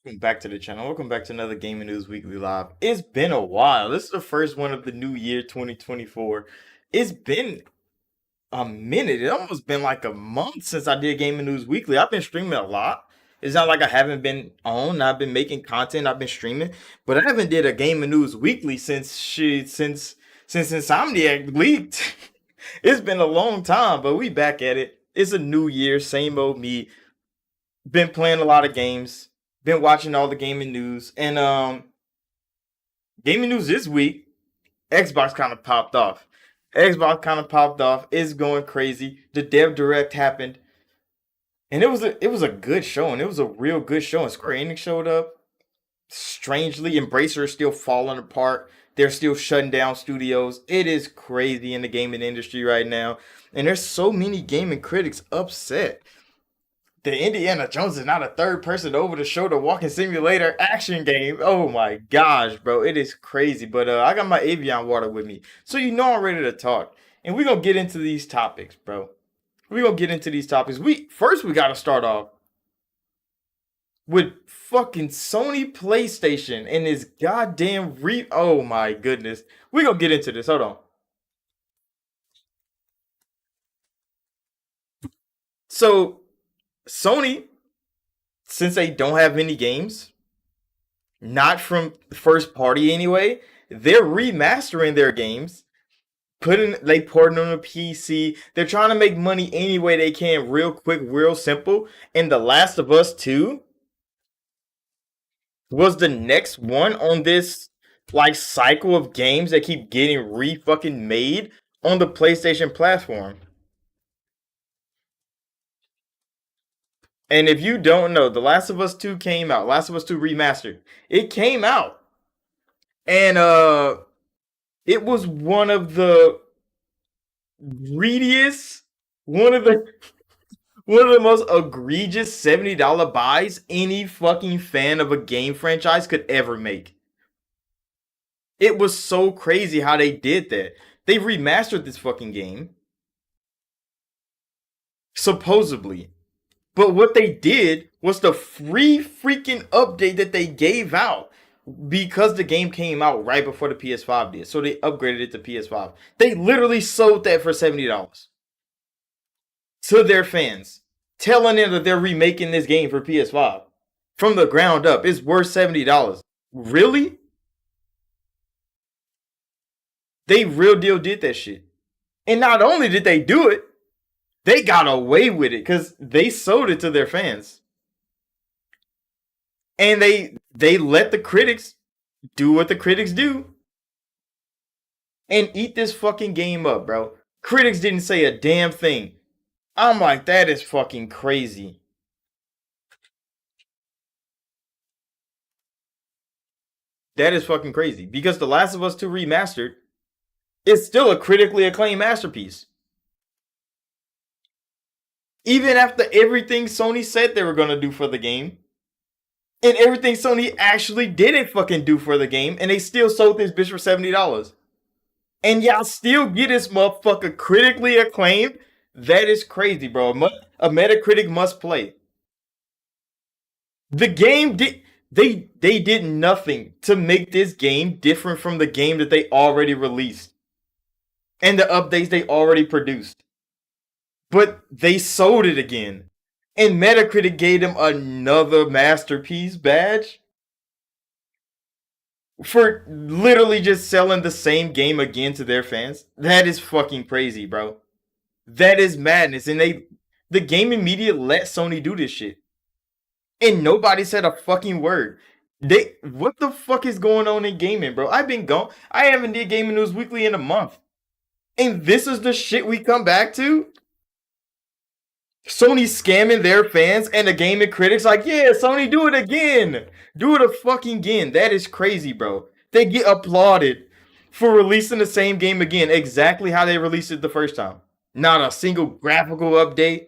Welcome back to the channel. Welcome back to another Gaming News Weekly Live. It's been a while. This is the first one of the new year 2024. It's been a minute. It almost been like a month since I did Gaming News Weekly. I've been streaming a lot. It's not like I haven't been on. I've been making content. I've been streaming, but I haven't did a Gaming News Weekly since Insomniac leaked. It's been a long time, but we back at it. It's a new year, same old me. Been playing a lot of games, been watching all the gaming news, and gaming news this week, Xbox kind of popped off. Xbox kind of popped off. It's going crazy. The Dev Direct happened, and it was a good showing. It was a real good showing. Square Enix showed up. Strangely, Embracer is still falling apart. They're still shutting down studios. It is crazy in the gaming industry right now, and there's so many gaming critics upset. The Indiana Jones is not a third person over the shoulder walking simulator action game. Oh my gosh, bro. It is crazy. But I got my Avion water with me. So you know I'm ready to talk. And we're gonna get into these topics, bro. We're gonna get into these topics. We gotta start off with fucking Sony PlayStation and this goddamn oh my goodness. We're gonna get into this. Hold on. So Sony, since they don't have any games, not from first party anyway, they're remastering their games, they porting on a PC. They're trying to make money any way they can, real quick, real simple. And The Last of Us 2 was the next one on this like cycle of games that keep getting re-fucking made on the PlayStation platform. And if you don't know, The Last of Us 2 came out. Last of Us 2 Remastered. It came out. And it was one of the greediest, one of the most egregious $70 buys any fucking fan of a game franchise could ever make. It was so crazy how they did that. They remastered this fucking game. Supposedly. But what they did was the free freaking update that they gave out because the game came out right before the PS5 did. So they upgraded it to PS5. They literally sold that for $70 to their fans, telling them that they're remaking this game for PS5 from the ground up. It's worth $70. Really? They real deal did that shit. And not only did they do it, they got away with it because they sold it to their fans. And they let the critics do what the critics do and eat this fucking game up, bro. Critics didn't say a damn thing. I'm like, that is fucking crazy. That is fucking crazy because The Last of Us 2 Remastered is still a critically acclaimed masterpiece. Even after everything Sony said they were going to do for the game, and everything Sony actually didn't fucking do for the game, and they still sold this bitch for $70. And y'all still get this motherfucker critically acclaimed? That is crazy, bro. A Metacritic must play. The game did... They did nothing to make this game different from the game that they already released. And the updates they already produced. But they sold it again. And Metacritic gave them another masterpiece badge for literally just selling the same game again to their fans. That is fucking crazy, bro. That is madness. And the gaming media let Sony do this shit. And nobody said a fucking word. What the fuck is going on in gaming, bro? I've been gone. I haven't did Gaming News Weekly in a month. And this is the shit we come back to? Sony scamming their fans and the gaming critics like, yeah, Sony, do it again. Do it a fucking again. That is crazy, bro. They get applauded for releasing the same game again, exactly how they released it the first time. Not a single graphical update.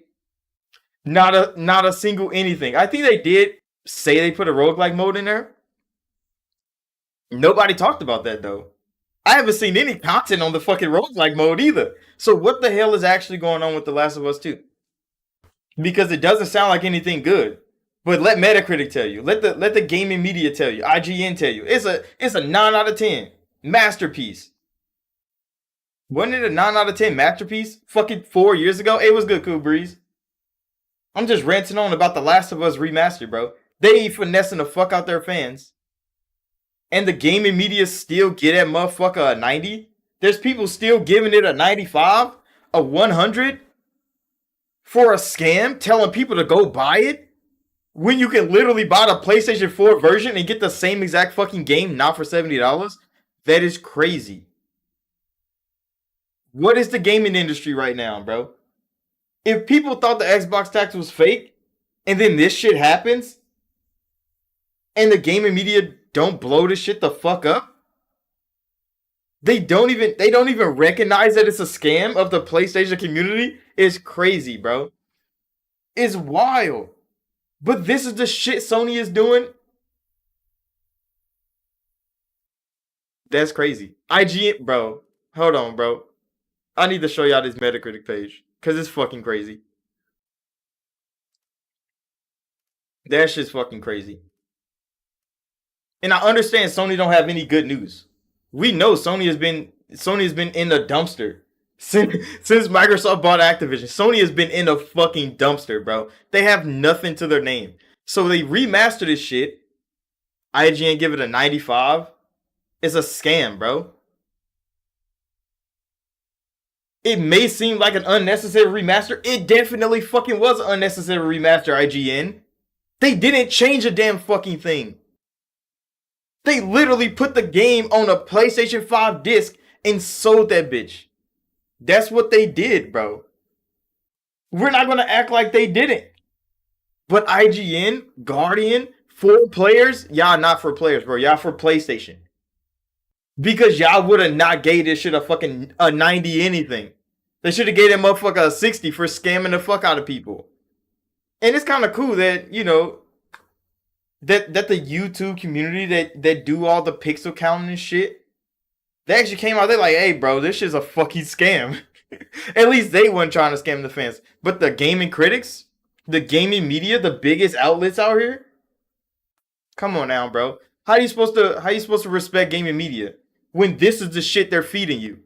Not a single anything. I think they did say they put a roguelike mode in there. Nobody talked about that, though. I haven't seen any content on the fucking roguelike mode either. So what the hell is actually going on with The Last of Us 2? Because it doesn't sound like anything good. But let Metacritic tell you. Let the gaming media tell you. IGN tell you. It's a 9 out of 10. Masterpiece. Wasn't it a 9 out of 10 masterpiece? Fucking 4 years ago? It was good, Cool Breeze. I'm just ranting on about The Last of Us remastered, bro. They finessing the fuck out their fans. And the gaming media still get that motherfucker a 90? There's people still giving it a 95? A 100? For a scam? Telling people to go buy it? When you can literally buy the PlayStation 4 version and get the same exact fucking game, not for $70? That is crazy. What is the gaming industry right now, bro? If people thought the Xbox tax was fake, and then this shit happens, and the gaming media don't blow this shit the fuck up, they don't even recognize that it's a scam of the PlayStation community. It's crazy, bro. It's wild. But this is the shit Sony is doing. That's crazy. IGN, bro. Hold on, bro. I need to show y'all this Metacritic page. Because it's fucking crazy. That shit's fucking crazy. And I understand Sony don't have any good news. We know Sony has been in the dumpster since Microsoft bought Activision. Sony has been in a fucking dumpster, bro. They have nothing to their name. So they remastered this shit. IGN give it a 95. It's a scam, bro. It may seem like an unnecessary remaster. It definitely fucking was an unnecessary remaster, IGN. They didn't change a damn fucking thing. They literally put the game on a PlayStation 5 disc and sold that bitch. That's what they did, bro. We're not going to act like they didn't. But IGN, Guardian, for players, y'all not for players, bro. Y'all for PlayStation. Because y'all would have not gave this shit a 90 anything. They should have gave that motherfucker a 60 for scamming the fuck out of people. And it's kind of cool that, you know, that the YouTube community that do all the pixel counting and shit, they actually came out, they're like, hey, bro, this shit's a fucking scam. At least they weren't trying to scam the fans. But the gaming critics, the gaming media, the biggest outlets out here, come on now, bro. How you supposed to respect gaming media when this is the shit they're feeding you?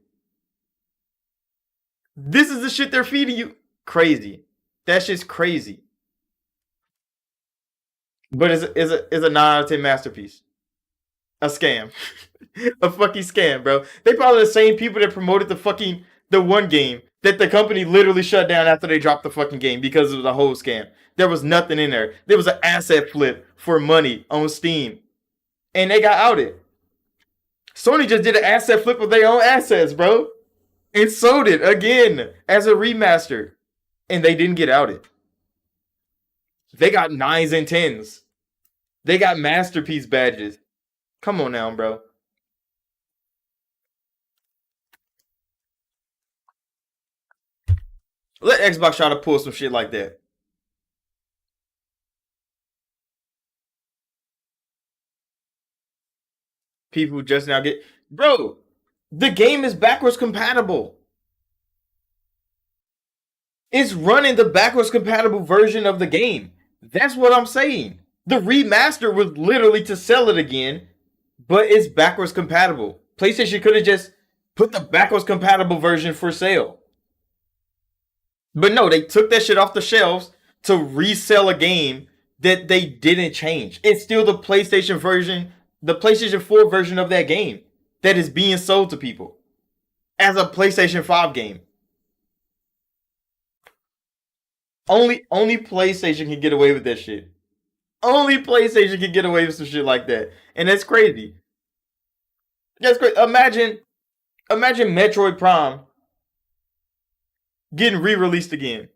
This is the shit they're feeding you. Crazy. That shit's crazy. But it's a 9 out of 10 masterpiece. A scam. A fucking scam, bro. They probably the same people that promoted the one game that the company literally shut down after they dropped the fucking game because it was a whole scam. There was nothing in there. There was an asset flip for money on Steam. And they got outed. Sony just did an asset flip of their own assets, bro. And sold it again as a remaster. And they didn't get outed. They got 9s and 10s. They got masterpiece badges. Come on now, bro. Let Xbox try to pull some shit like that. People just now get... Bro, the game is backwards compatible. It's running the backwards compatible version of the game. That's what I'm saying. The remaster was literally to sell it again, but it's backwards compatible. PlayStation could have just put the backwards compatible version for sale. But no, they took that shit off the shelves to resell a game that they didn't change. It's still the PlayStation version, the PlayStation 4 version of that game that is being sold to people as a PlayStation 5 game. Only PlayStation can get away with that shit. Only PlayStation can get away with some shit like that. And that's crazy. That's crazy. Imagine Metroid Prime getting re-released again.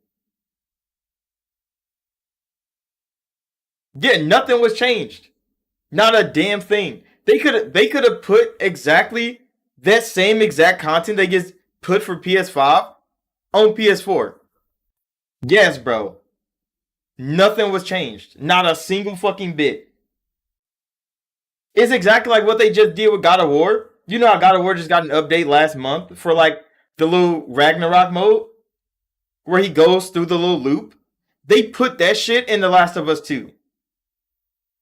Yeah, nothing was changed. Not a damn thing. They could have put exactly that same exact content that gets put for PS5 on PS4. Yes, bro. Nothing was changed. Not a single fucking bit. It's exactly like what they just did with God of War. You know how God of War just got an update last month for like the little Ragnarok mode? Where he goes through the little loop? They put that shit in The Last of Us 2.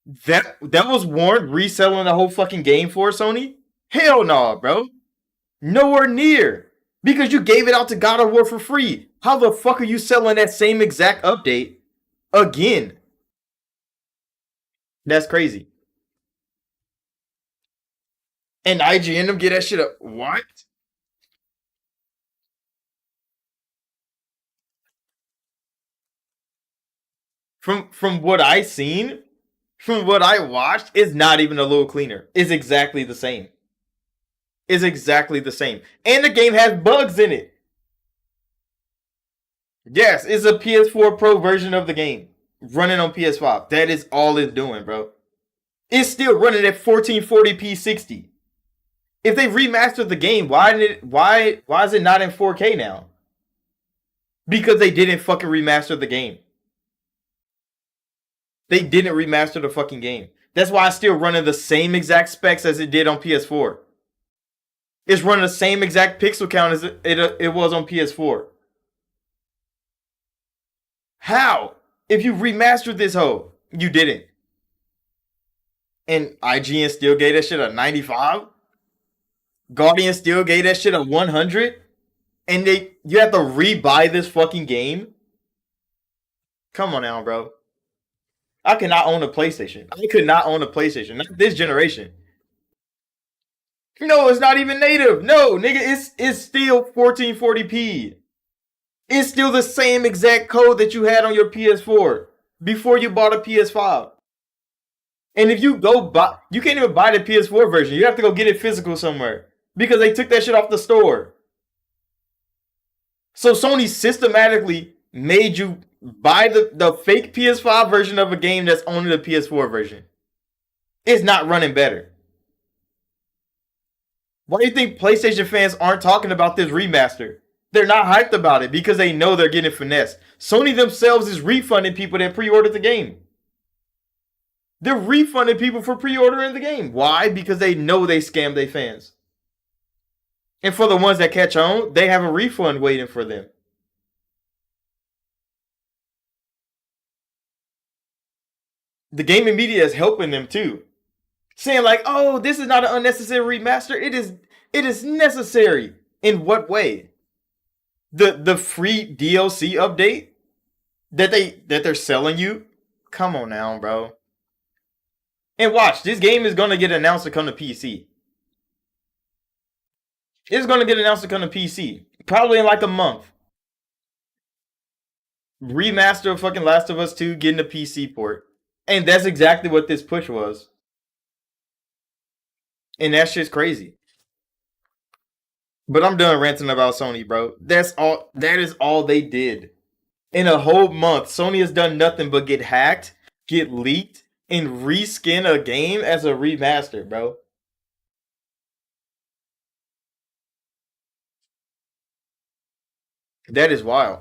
That was warned reselling the whole fucking game for Sony? Hell no, bro. Nowhere near. Because you gave it out to God of War for free. How the fuck are you selling that same exact update again? That's crazy. And IGN them get that shit up. What? From what I seen, from what I watched, it's not even a little cleaner. It's exactly the same. It's exactly the same. And the game has bugs in it. Yes, it's a PS4 Pro version of the game running on PS5. That is all it's doing, bro. It's still running at 1440p 60. If they remastered the game, why is it not in 4K now? Because they didn't fucking remaster the game. They didn't remaster the fucking game. That's why it's still running the same exact specs as it did on PS4. It's running the same exact pixel count as it was on PS4. How? If you remastered this hoe, you didn't. And IGN still gave that shit a 95? Guardian still gave that shit a 100? And you have to rebuy this fucking game? Come on now, bro. I cannot own a PlayStation. I could not own a PlayStation. Not this generation. No, it's not even native. No, nigga, it's still 1440p. It's still the same exact code that you had on your PS4 before you bought a PS5. And if you go buy, you can't even buy the PS4 version. You have to go get it physical somewhere because they took that shit off the store. So Sony systematically made you buy the fake PS5 version of a game that's only the PS4 version. It's not running better. Why do you think PlayStation fans aren't talking about this remaster? They're not hyped about it because they know they're getting finessed. Sony themselves is refunding people that pre-ordered the game. They're refunding people for pre-ordering the game. Why? Because they know they scammed their fans. And for the ones that catch on, they have a refund waiting for them. The gaming media is helping them too. Saying like, oh, this is not an unnecessary remaster. It is necessary. In what way? The free DLC update that they're selling you? Come on now, bro. And watch, this game is gonna get announced to come to PC. It's gonna get announced to come to PC. Probably in like a month. Remaster of fucking Last of Us 2 getting a PC port. And that's exactly what this push was. And that shit's crazy. But I'm done ranting about Sony, bro. That is all they did. In a whole month, Sony has done nothing but get hacked, get leaked, and reskin a game as a remaster, bro. That is wild.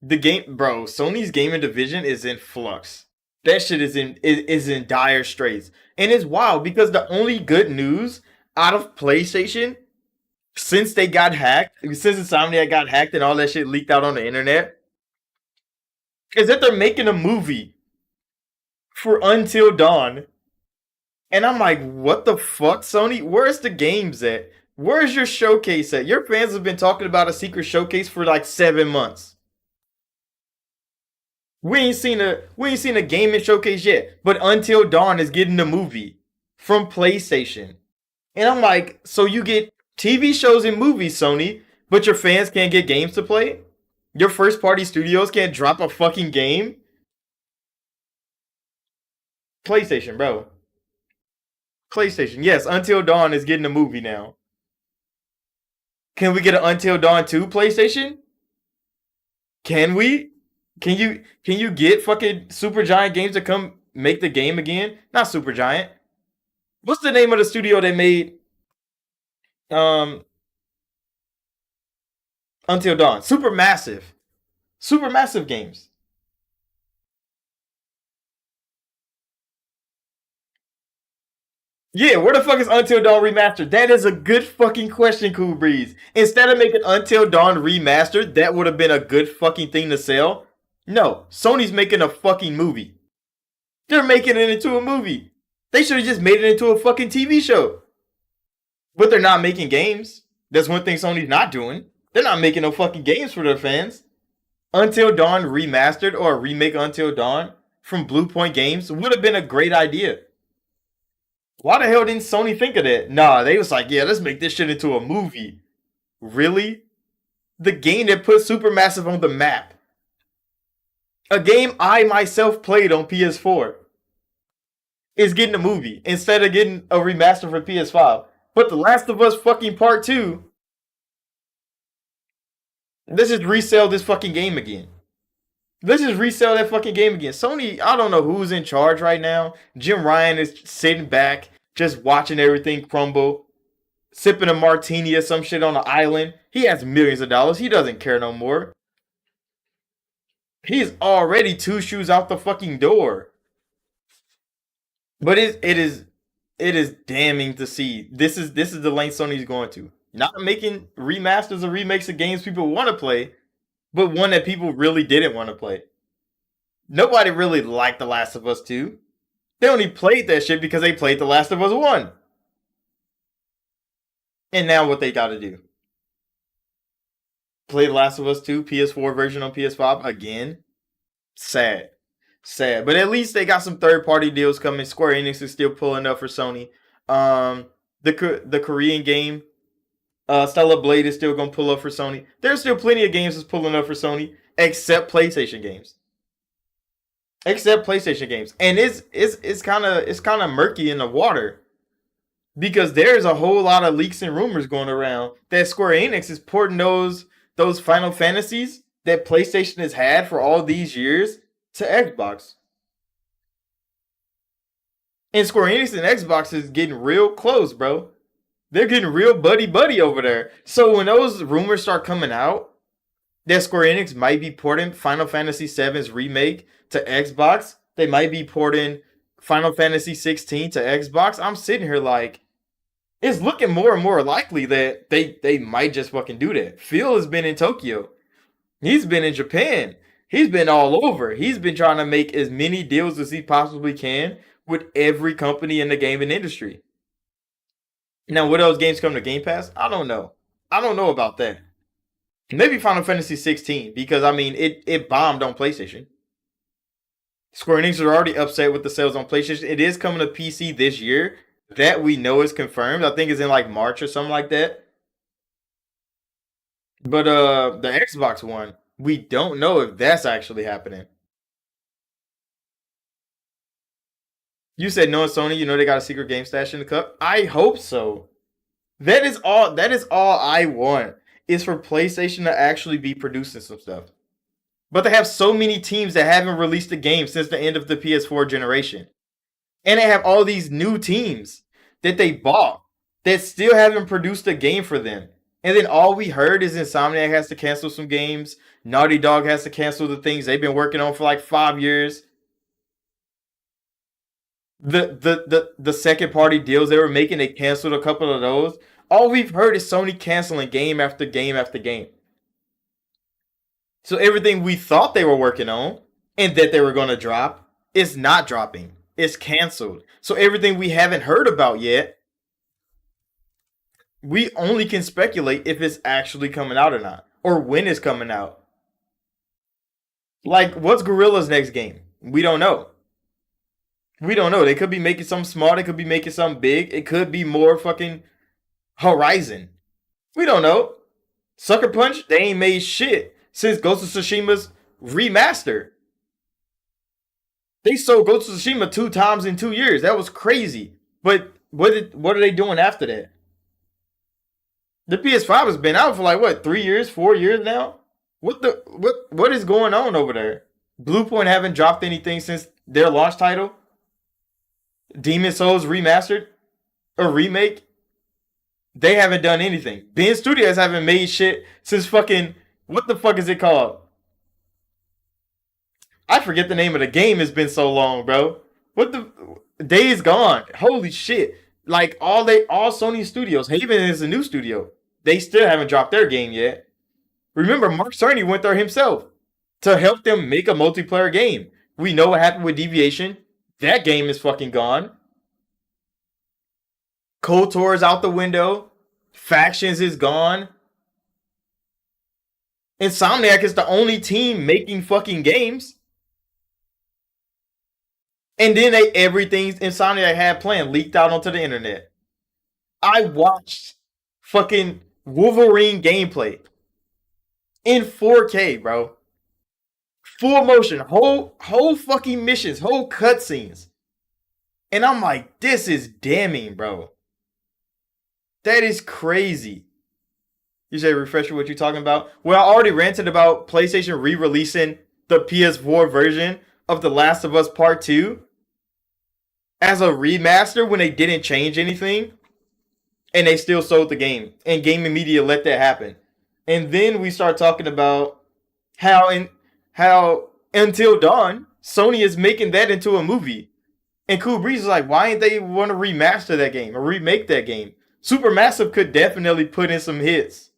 The game, bro, Sony's gaming division is in flux. That shit is in dire straits. And it's wild because the only good news out of PlayStation since they got hacked, since Insomniac got hacked and all that shit leaked out on the internet, is that they're making a movie for Until Dawn. And I'm like, what the fuck, Sony? Where's the games at? Where's your showcase at? Your fans have been talking about a secret showcase for like 7 months. We ain't seen a gaming showcase yet, but Until Dawn is getting the movie from PlayStation. And I'm like, so you get TV shows and movies, Sony, but your fans can't get games to play? Your first party studios can't drop a fucking game? PlayStation, bro. PlayStation. Yes, Until Dawn is getting a movie now. Can we get an Until Dawn 2 PlayStation? Can we? Can you get fucking Super Giant Games to come make the game again? Not Super Giant. What's the name of the studio that made um Until Dawn? Supermassive. Supermassive Games. Yeah, where the fuck is Until Dawn Remastered? That is a good fucking question, Cool Breeze. Instead of making Until Dawn Remastered, that would have been a good fucking thing to sell. No, Sony's making a fucking movie. They're making it into a movie. They should have just made it into a fucking TV show. But they're not making games. That's one thing Sony's not doing. They're not making no fucking games for their fans. Until Dawn remastered or a remake Until Dawn from Blue Point Games would have been a great idea. Why the hell didn't Sony think of that? Nah, they was like, yeah, let's make this shit into a movie. Really? The game that put Supermassive on the map. A game I myself played on PS4 is getting a movie instead of getting a remaster for PS5. But The Last of Us fucking Part 2, let's just resell this fucking game again. Let's just resell that fucking game again. Sony, I don't know who's in charge right now. Jim Ryan is sitting back, just watching everything crumble, sipping a martini or some shit on an island. He has millions of dollars. He doesn't care no more. He's already 2 shoes out the fucking door. But it is damning to see. This is the lane Sony's going to. Not making remasters or remakes of games people want to play, but one that people really didn't want to play. Nobody really liked The Last of Us 2. They only played that shit because they played The Last of Us 1. And now what they gotta do? Play The Last of Us 2 PS4 version on PS5 again? Sad. Sad. But at least they got some third-party deals coming. Square Enix is still pulling up for Sony. The Korean game, Stellar Blade, is still going to pull up for Sony. There's still plenty of games that's pulling up for Sony, except PlayStation games. Except PlayStation games. And it's kind of murky in the water. Because there's a whole lot of leaks and rumors going around that Square Enix is porting those Final Fantasies that PlayStation has had for all these years to Xbox. And Square Enix and Xbox is getting real close, bro. They're getting real buddy over there. So when those rumors start coming out that Square Enix might be porting Final Fantasy VII's remake to Xbox, they might be porting Final Fantasy 16 to Xbox, I'm sitting here like, it's looking more and more likely that they might just fucking do that. Phil has been in Tokyo. He's been in Japan. He's been all over. He's been trying to make as many deals as he possibly can with every company in the gaming industry. Now, would those games come to Game Pass? I don't know. I don't know about that. Maybe Final Fantasy 16, because, I mean, it bombed on PlayStation. Square Enix are already upset with the sales on PlayStation. It is coming to PC this year. That we know is confirmed. I think it's in like March or something like that. But the Xbox One, we don't know if that's actually happening. You said knowing Sony, you know they got a secret game stash in the cup. I hope so. That is all I want, is for PlayStation to actually be producing some stuff. But they have so many teams that haven't released a game since the end of the PS4 generation. And they have all these new teams that they bought that still haven't produced a game for them. And then all we heard is Insomniac has to cancel some games. Naughty Dog has to cancel the things they've been working on for like 5 years. The second party deals they were making, they canceled a couple of those. All we've heard is Sony canceling game after game after game. So everything we thought they were working on and that they were going to drop is not dropping. It's canceled. So everything we haven't heard about yet, we only can speculate if it's actually coming out or not, or when it's coming out. Like, what's Gorilla's next game? We don't know. We don't know. They could be making something small. They could be making something big. It could be more fucking Horizon. We don't know. Sucker Punch, they ain't made shit since Ghost of Tsushima's remaster. They sold Ghost of Tsushima 2 times in 2 years. That was crazy. But what are they doing after that? The PS5 has been out for like what, 3 years, 4 years now? What is going on over there? Bluepoint haven't dropped anything since their launch title. Demon Souls remastered or remake. They haven't done anything. Ben Studios haven't made shit since fucking, what the fuck is it called? I forget the name of the game. It's been so long, bro. What the Days Gone? Holy shit! Like all Sony studios. Haven is a new studio. They still haven't dropped their game yet. Remember, Mark Cerny went there himself to help them make a multiplayer game. We know what happened with Deviation. That game is fucking gone. KOTOR is out the window. Factions is gone. Insomniac is the only team making fucking games. And then everything Insomniac had planned leaked out onto the internet. I watched fucking Wolverine gameplay in 4K, bro. Full motion, whole fucking missions, whole cutscenes. And I'm like, this is damning, bro. That is crazy. You say refresher what you're talking about? Well, I already ranted about PlayStation re-releasing the PS4 version of The Last of Us Part 2 as a remaster when they didn't change anything. And they still sold the game. And gaming media let that happen. And then we start talking about how Until Dawn, Sony is making that into a movie. And Cool Breeze is like, why ain't they want to remaster that game or remake that game? Supermassive could definitely put in some hits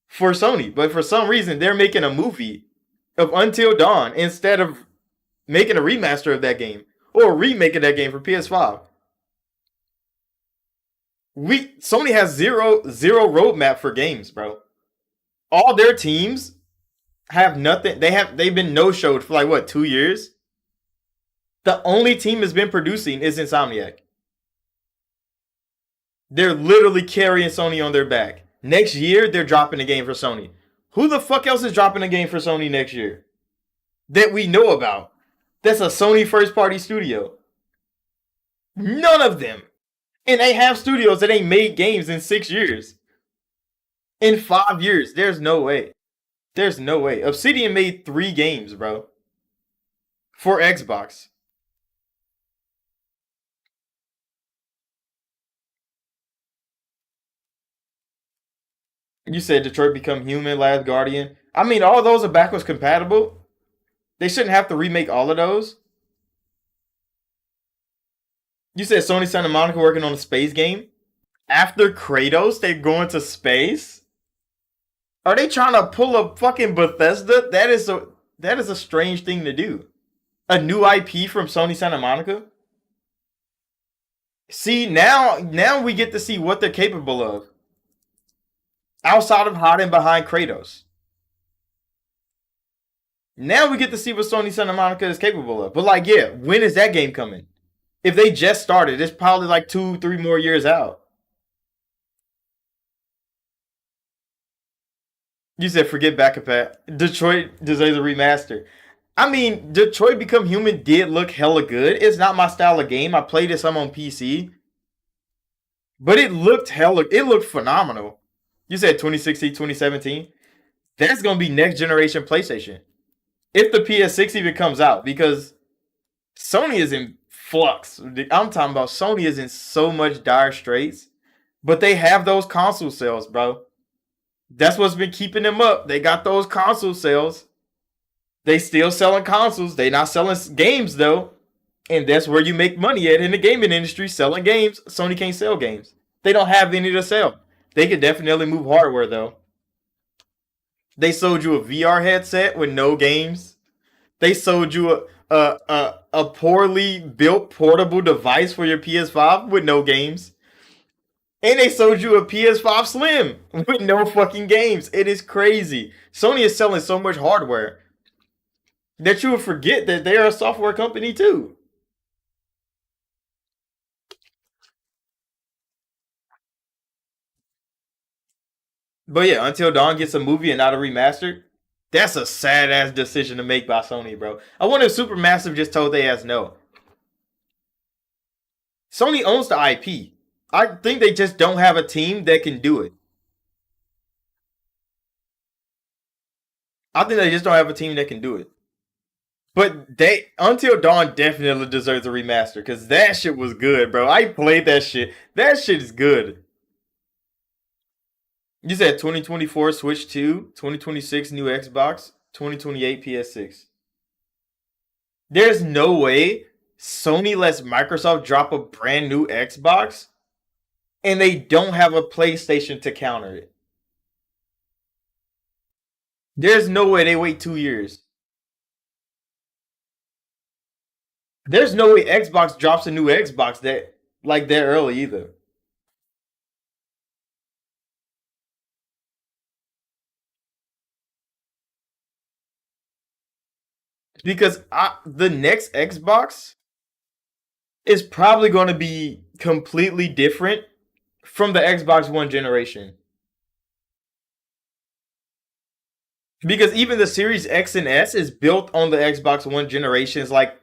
for Sony, but for some reason they're making a movie of Until Dawn instead of making a remaster of that game or remaking that game for PS5. Sony has zero roadmap for games, bro. All their teams have nothing. They've been no-showed for like what, 2 years? The only team that's been producing is Insomniac. They're literally carrying Sony on their back. Next year, they're dropping a game for Sony. Who the fuck else is dropping a game for Sony next year that we know about? That's a Sony first-party studio. None of them. And they have studios that ain't made games in 6 years. In 5 years. There's no way. There's no way. Obsidian made 3 games, bro. For Xbox. You said Detroit Become Human, Last Guardian. I mean, all those are backwards compatible. They shouldn't have to remake all of those. You said Sony Santa Monica working on a space game? After Kratos, they're going to space? Are they trying to pull a fucking Bethesda? That is a strange thing to do. A new IP from Sony Santa Monica? See, now we get to see what they're capable of. Outside of hiding behind Kratos. Now we get to see what Sony Santa Monica is capable of. But like, yeah, when is that game coming? If they just started, it's probably like 2-3 more years out. You said forget backup at Detroit deserves a remaster. I mean, Detroit Become Human did look hella good. It's not my style of game. I played it some on PC. But it looked phenomenal. You said 2016, 2017? That's going to be next generation PlayStation. If the PS6 even comes out, because Sony is in flux. I'm talking about Sony is in so much dire straits. But they have those console sales, bro. That's what's been keeping them up. They got those console sales. They still selling consoles. They not selling games, though. And that's where you make money at in the gaming industry, selling games. Sony can't sell games. They don't have any to sell. They could definitely move hardware, though. They sold you a VR headset with no games. They sold you a poorly built portable device for your PS5 with no games. And they sold you a PS5 Slim with no fucking games. It is crazy. Sony is selling so much hardware that you would forget that they're a software company too. But yeah, Until Dawn gets a movie and not a remaster, that's a sad ass decision to make by Sony, bro. I wonder if Supermassive just told they ass no. Sony owns the IP. I think they just don't have a team that can do it. I think they just don't have a team that can do it. But they Until Dawn definitely deserves a remaster because that shit was good, bro. I played that shit. That shit is good. You said 2024 Switch 2, 2026 new Xbox, 2028 PS6. There's no way Sony lets Microsoft drop a brand new Xbox and they don't have a PlayStation to counter it. There's no way they wait 2 years. There's no way Xbox drops a new Xbox that like that early either. Because the next Xbox is probably going to be completely different from the Xbox One generation. Because even the Series X and S is built on the Xbox One generation's like,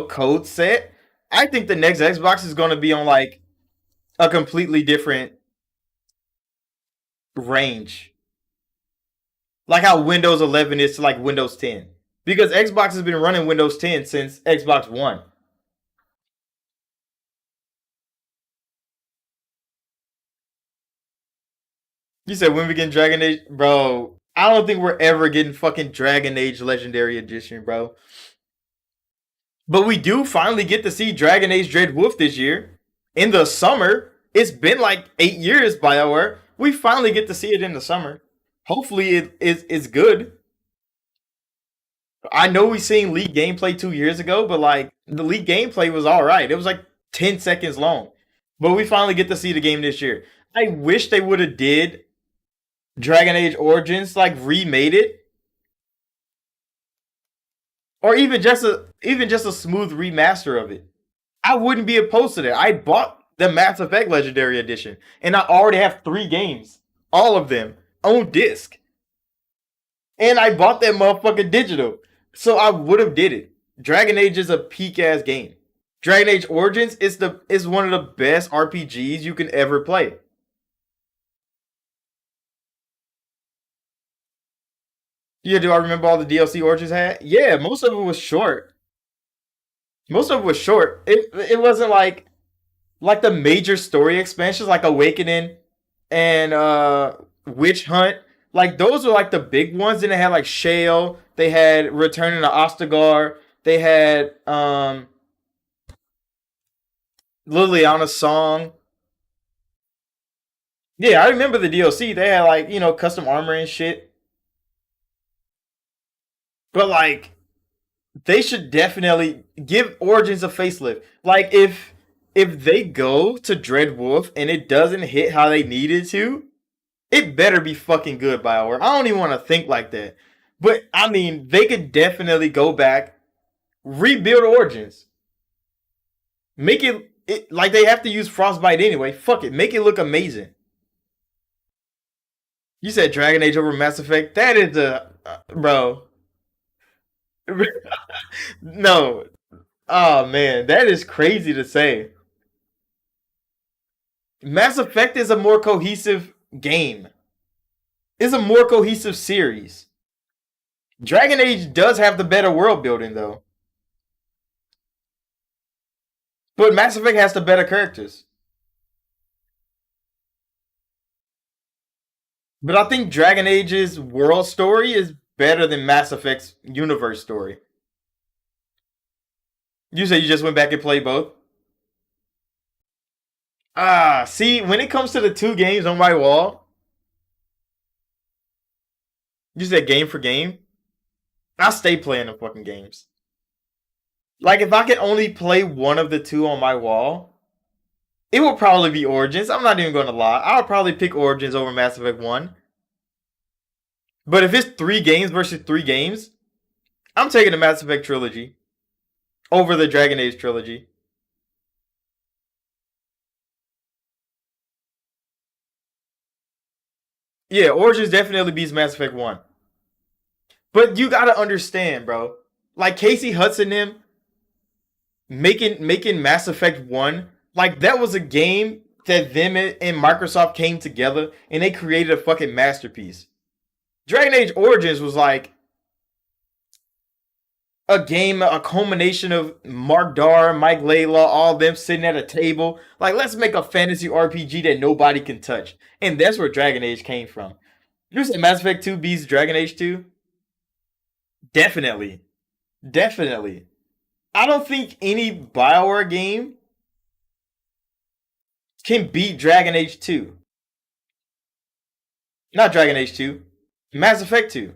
code set. I think the next Xbox is going to be on like a completely different range. Like how Windows 11 is to like Windows 10. Because Xbox has been running Windows 10 since Xbox One. You said when we get Dragon Age, bro. I don't think we're ever getting fucking Dragon Age Legendary Edition, bro. But we do finally get to see Dragon Age Dread Wolf this year in the summer. It's been like 8 years, BioWare. We finally get to see it in the summer. Hopefully, it's good. I know we seen leaked gameplay 2 years ago, but like the leaked gameplay was all right. It was like 10 seconds long. But we finally get to see the game this year. I wish they would have did Dragon Age Origins, like remade it, or even just a smooth remaster of it. I wouldn't be opposed to that. I bought the Mass Effect Legendary Edition, and I already have 3 games, all of them on disc, and I bought that motherfucker digital, so I would have did it. Dragon Age is a peak ass game. Dragon Age Origins is one of the best RPGs you can ever play. Yeah, do I remember all the DLC Origins had? Yeah, most of it was short. Most of it was short. It wasn't like the major story expansions like Awakening and Witch Hunt. Like those were like the big ones. Then they had like Shale. They had Returning to Ostagar. They had Liliana's Song. Yeah, I remember the DLC. They had like custom armor and shit. But like they should definitely give Origins a facelift. Like if they go to Dread Wolf and it doesn't hit how they needed to, it better be fucking good, Bioware. I don't even want to think like that. But I mean, they could definitely go back, rebuild Origins, make it like they have to use Frostbite anyway. Fuck it, make it look amazing. You said Dragon Age over Mass Effect. That is a bro. No. Oh man, that is crazy to say. Mass Effect is a more cohesive game. It's a more cohesive series. Dragon Age does have the better world building though. But Mass Effect has the better characters. But I think Dragon Age's world story is better than Mass Effect's universe story. You said you just went back and played both? See, when it comes to the 2 games on my wall, you said game for game. I stay playing the fucking games. Like if I could only play one of the two on my wall, it will probably be Origins. I'm not even going to lie. I would probably pick Origins over Mass Effect 1. But if it's 3 games versus 3 games, I'm taking the Mass Effect trilogy over the Dragon Age trilogy. Yeah, Origins definitely beats Mass Effect 1. But you gotta understand, bro. Like Casey Hudson them making Mass Effect 1, like that was a game that them and Microsoft came together and they created a fucking masterpiece. Dragon Age Origins was like a game, a culmination of Mark Dar, Mike Laylaw, all of them sitting at a table. Like, let's make a fantasy RPG that nobody can touch. And that's where Dragon Age came from. You say Mass Effect 2 beats Dragon Age 2? Definitely. Definitely. I don't think any Bioware game can beat Dragon Age 2. Not Dragon Age 2. Mass Effect 2.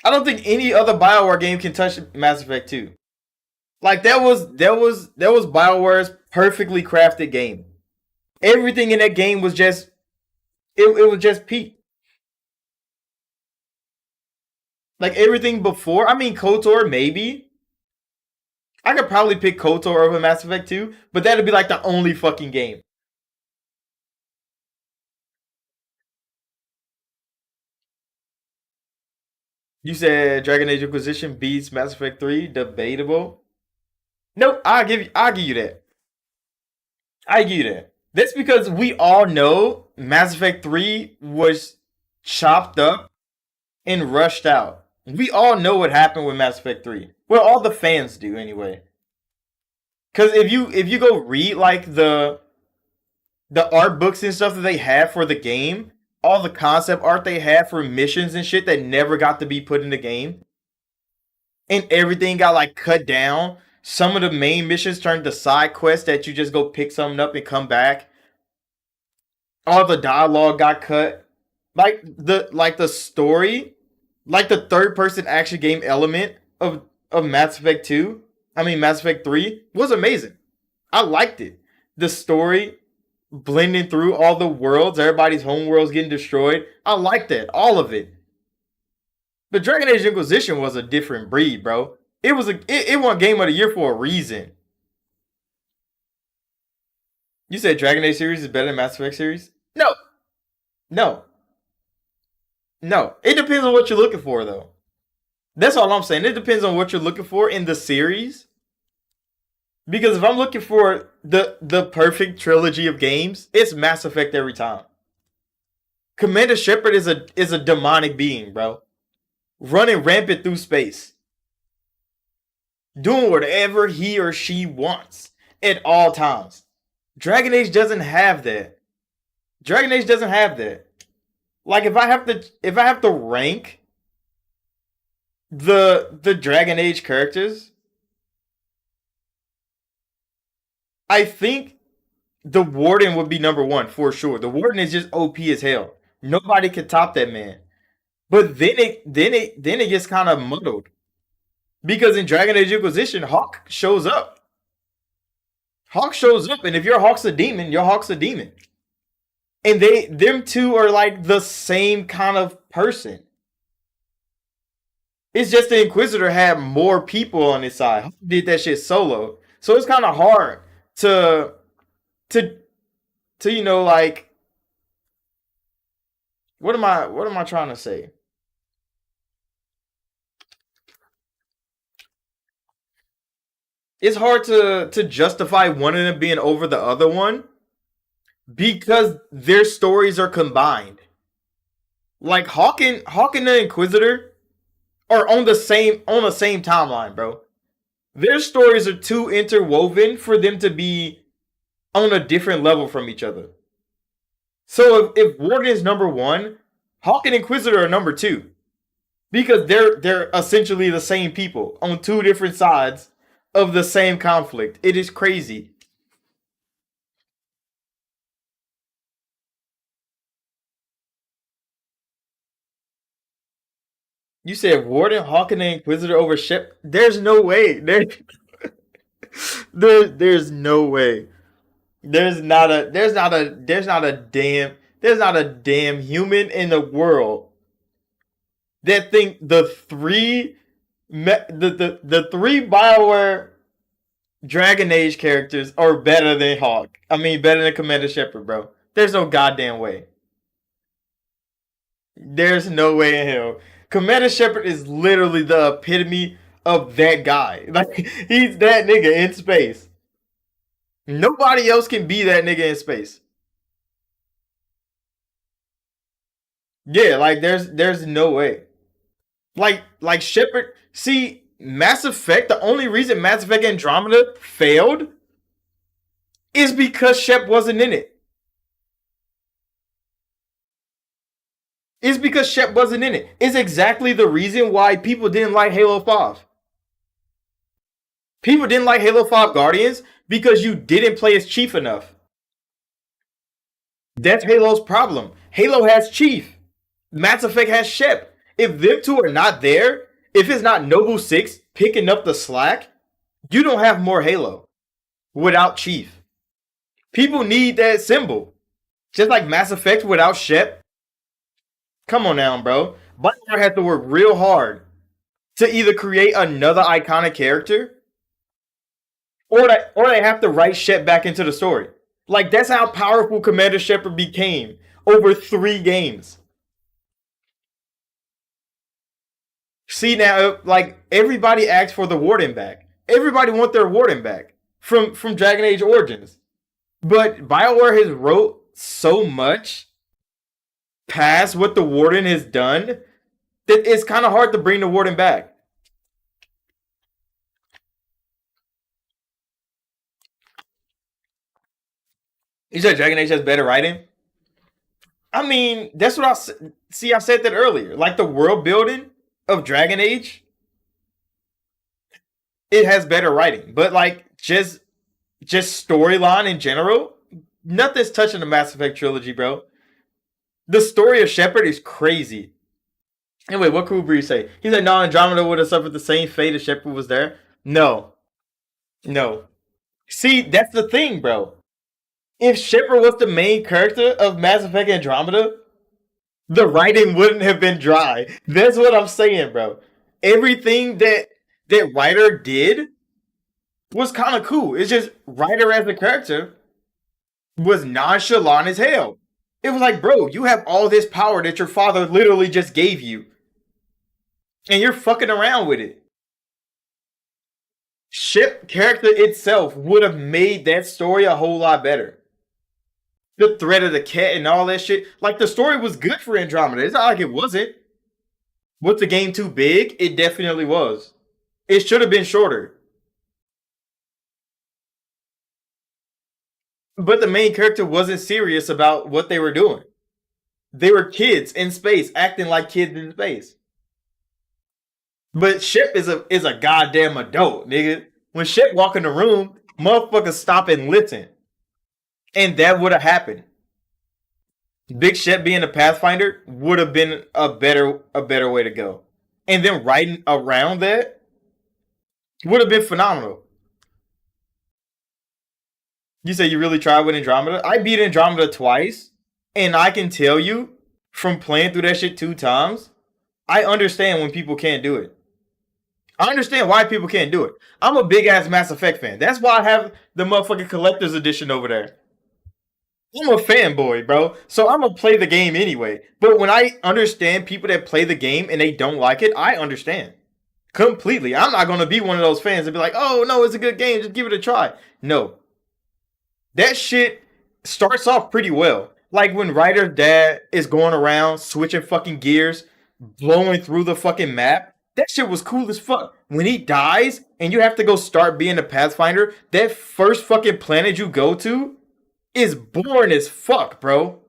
I don't think any other Bioware game can touch Mass Effect 2. Like that was BioWare's perfectly crafted game. Everything in that game was just it was just peak. Like everything before, I mean KOTOR maybe. I could probably pick KOTOR over Mass Effect 2, but that'd be like the only fucking game. You said Dragon Age Inquisition beats Mass Effect 3, debatable. Nope, I'll give you that. I give you that. That's because we all know Mass Effect 3 was chopped up and rushed out. We all know what happened with Mass Effect 3. Well, all the fans do anyway. Cause if you go read like the art books and stuff that they have for the game, all the concept art they have for missions and shit that never got to be put in the game, and everything got like cut down. Some of the main missions turned to side quests that you just go pick something up and come back. All the dialogue got cut. Like the story, like the third person action game element of Mass Effect 2, I mean Mass Effect 3 was amazing. I liked it. The story blending through all the worlds, everybody's home worlds getting destroyed. I liked that, all of it. But Dragon Age Inquisition was a different breed, bro. It won Game of the Year for a reason. You said Dragon Age series is better than Mass Effect series? No, no, no. It depends on what you're looking for, though. That's all I'm saying. It depends on what you're looking for in the series. Because if I'm looking for the perfect trilogy of games, it's Mass Effect every time. Commander Shepard is a demonic being, bro. Running rampant through space. Doing whatever he or she wants at all times. Dragon Age doesn't have that. Dragon Age doesn't have that. Like if I have to rank the Dragon Age characters, I think the Warden would be number one for sure. The Warden is just OP as hell. Nobody can top that man. But then it gets kind of muddled. Because in Dragon Age Inquisition, Hawk shows up. Hawk shows up, and if your Hawk's a demon, your Hawk's a demon. And them two are like the same kind of person. It's just the Inquisitor had more people on his side. Hawk did that shit solo. So it's kind of hard to you know, like, what am I trying to say? It's hard to justify one of them being over the other one because their stories are combined. Like Hawk and the Inquisitor are on the same timeline, bro. Their stories are too interwoven for them to be on a different level from each other. So if Warden is number one, Hawk and Inquisitor are number two. Because they're essentially the same people on two different sides of the same conflict. It is crazy. You said Warden, Hawk, and the Inquisitor over Shep. There's no way. There's no way. There's not a damn human in the world that think the three Bioware Dragon Age characters are better than Hawk. I mean, better than Commander Shepard, bro. There's no goddamn way. There's no way in hell. Commander Shepard is literally the epitome of that guy. Like he's that nigga in space. Nobody else can be that nigga in space. Yeah, like there's no way. Like Shepard. See, Mass Effect. The only reason Mass Effect Andromeda failed is because Shep wasn't in it. It's because Shep wasn't in it. It's exactly the reason why people didn't like Halo 5. People didn't like Halo 5 Guardians because you didn't play as Chief enough. That's Halo's problem. Halo has Chief. Mass Effect has Shep. If them two are not there, if it's not Noble 6 picking up the slack, You don't have more Halo without Chief. People need that symbol. Just like Mass Effect without Shep. Come on now, bro. BioWare had to work real hard to either create another iconic character or they have to write Shep back into the story. Like that's how powerful Commander Shepard became over 3 games. See now, like everybody asked for the Warden back. Everybody want their Warden back from Dragon Age Origins. But BioWare has wrote so much past what the Warden has done that it's kind of hard to bring the Warden back. You said Dragon Age has better writing? I mean, that's what see. I said that earlier. Like the world building of Dragon Age, it has better writing. But like just storyline in general, nothing's touching the Mass Effect trilogy, bro. The story of Shepard is crazy. Anyway, what could Bree say? He said, no, Andromeda would have suffered the same fate if Shepard was there. No. No. See, that's the thing, bro. If Shepard was the main character of Mass Effect Andromeda, the writing wouldn't have been dry. That's what I'm saying, bro. Everything that Ryder did was kind of cool. It's just Ryder as a character was nonchalant as hell. It was like, bro, you have all this power that your father literally just gave you. And you're fucking around with it. Ship character itself would have made that story a whole lot better. The threat of the cat and all that shit. Like, the story was good for Andromeda. It's not like it wasn't. Was the game too big? It definitely was. It should have been shorter. But the main character wasn't serious about what they were doing. They were kids in space, acting like kids in space. But Shep is a goddamn adult, nigga. When Shep walk in the room, motherfuckers stop and listen. And that would have happened. Big Shep being a Pathfinder would have been a better way to go. And then writing around that would have been phenomenal. You say you really tried with Andromeda? I beat Andromeda twice, and I can tell you from playing through that shit 2 times, I understand when people can't do it. I understand why people can't do it. I'm a big ass Mass Effect fan. That's why I have the motherfucking collector's edition over there. I'm a fanboy, bro. So I'm gonna play the game anyway. But when I understand people that play the game and they don't like it, I understand. Completely. I'm not gonna be one of those fans and be like, oh no, it's a good game, just give it a try. No. That shit starts off pretty well. Like when Ryder's dad is going around switching fucking gears, blowing through the fucking map. That shit was cool as fuck. When he dies and you have to go start being a Pathfinder, that first fucking planet you go to is boring as fuck, bro.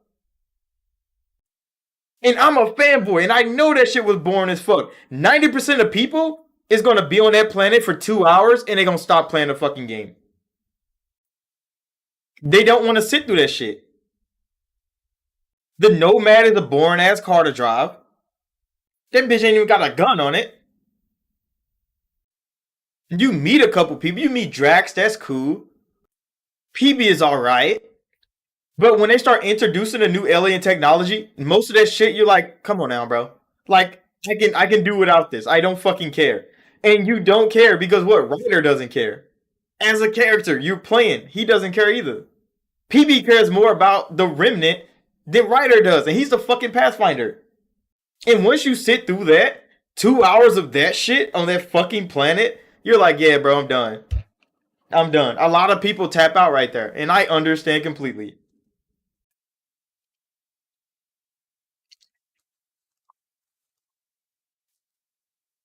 And I'm a fanboy, and I know that shit was boring as fuck. 90% of people is gonna be on that planet for 2 hours and they're gonna stop playing the fucking game. They don't want to sit through that shit. The Nomad is a boring ass car to drive. That bitch ain't even got a gun on it. You meet a couple people. You meet Drax, that's cool. PB is alright. But when they start introducing a new alien technology, most of that shit, you're like, come on now, bro. Like, I can do without this. I don't fucking care. And you don't care because what? Ryder doesn't care. As a character, you're playing. He doesn't care either. PB cares more about the Remnant than Ryder does. And he's the fucking Pathfinder. And once you sit through that, 2 hours of that shit on that fucking planet, you're like, yeah, bro, I'm done. I'm done. A lot of people tap out right there. And I understand completely.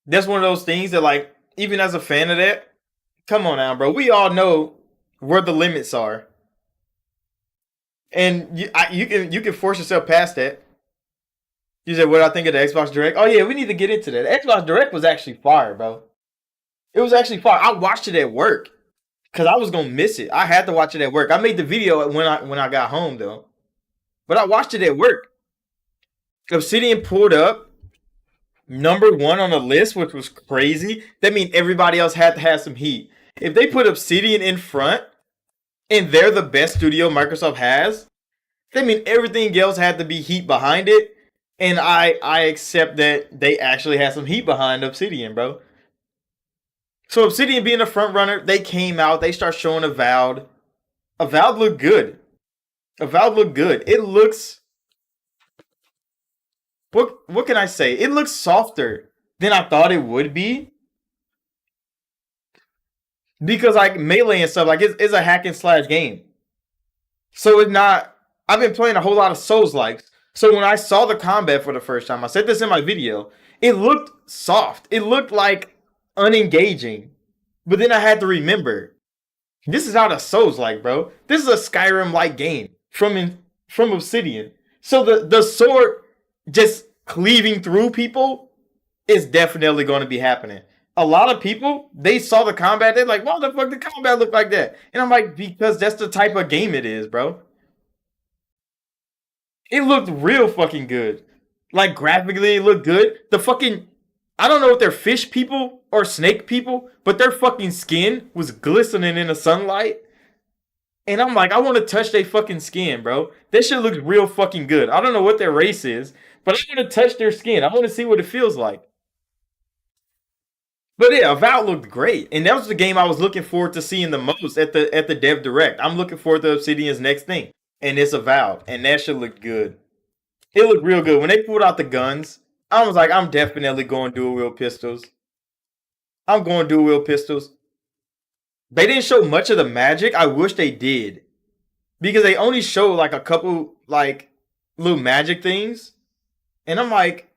That's one of those things that, like, even as a fan of that, come on now, bro. We all know where the limits are. And you can force yourself past that. You said, what I think of the Xbox Direct? Oh, yeah, we need to get into that. The Xbox Direct was actually fire, bro. It was actually fire. I watched it at work because I was going to miss it. I had to watch it at work. I made the video when I got home, though. But I watched it at work. Obsidian pulled up number 1 on the list, which was crazy. That means everybody else had to have some heat. If they put Obsidian in front and they're the best studio Microsoft has, that mean everything else had to be heat behind it. And I accept that they actually had some heat behind Obsidian, bro. So Obsidian being a front runner, they came out, they start showing Avowed. Avowed looked good. Avowed looked good. It looks, what can I say? It looks softer than I thought it would be. Because like melee and stuff, like it's a hack and slash game. So it's not, I've been playing a whole lot of Souls likes. So when I saw the combat for the first time, I said this in my video, it looked soft. It looked like unengaging. But then I had to remember, this is not a Souls like, bro. This is a Skyrim like game from Obsidian. So the sword just cleaving through people is definitely going to be happening. A lot of people, they saw the combat, they're like, why the fuck did combat look like that? And I'm like, because that's the type of game it is, bro. It looked real fucking good. Like graphically, it looked good. The fucking, I don't know if they're fish people or snake people, but their fucking skin was glistening in the sunlight. And I'm like, I want to touch their fucking skin, bro. That shit looks real fucking good. I don't know what their race is, but I want to touch their skin. I want to see what it feels like. But yeah, Avowed looked great, and that was the game I was looking forward to seeing the most at the Dev Direct. I'm looking forward to Obsidian's next thing, and it's Avowed, and that shit looked good. It looked real good when they pulled out the guns. I was like, I'm definitely going dual wield pistols. I'm going dual wield pistols. They didn't show much of the magic. I wish they did, because they only showed like a couple like little magic things, and I'm like,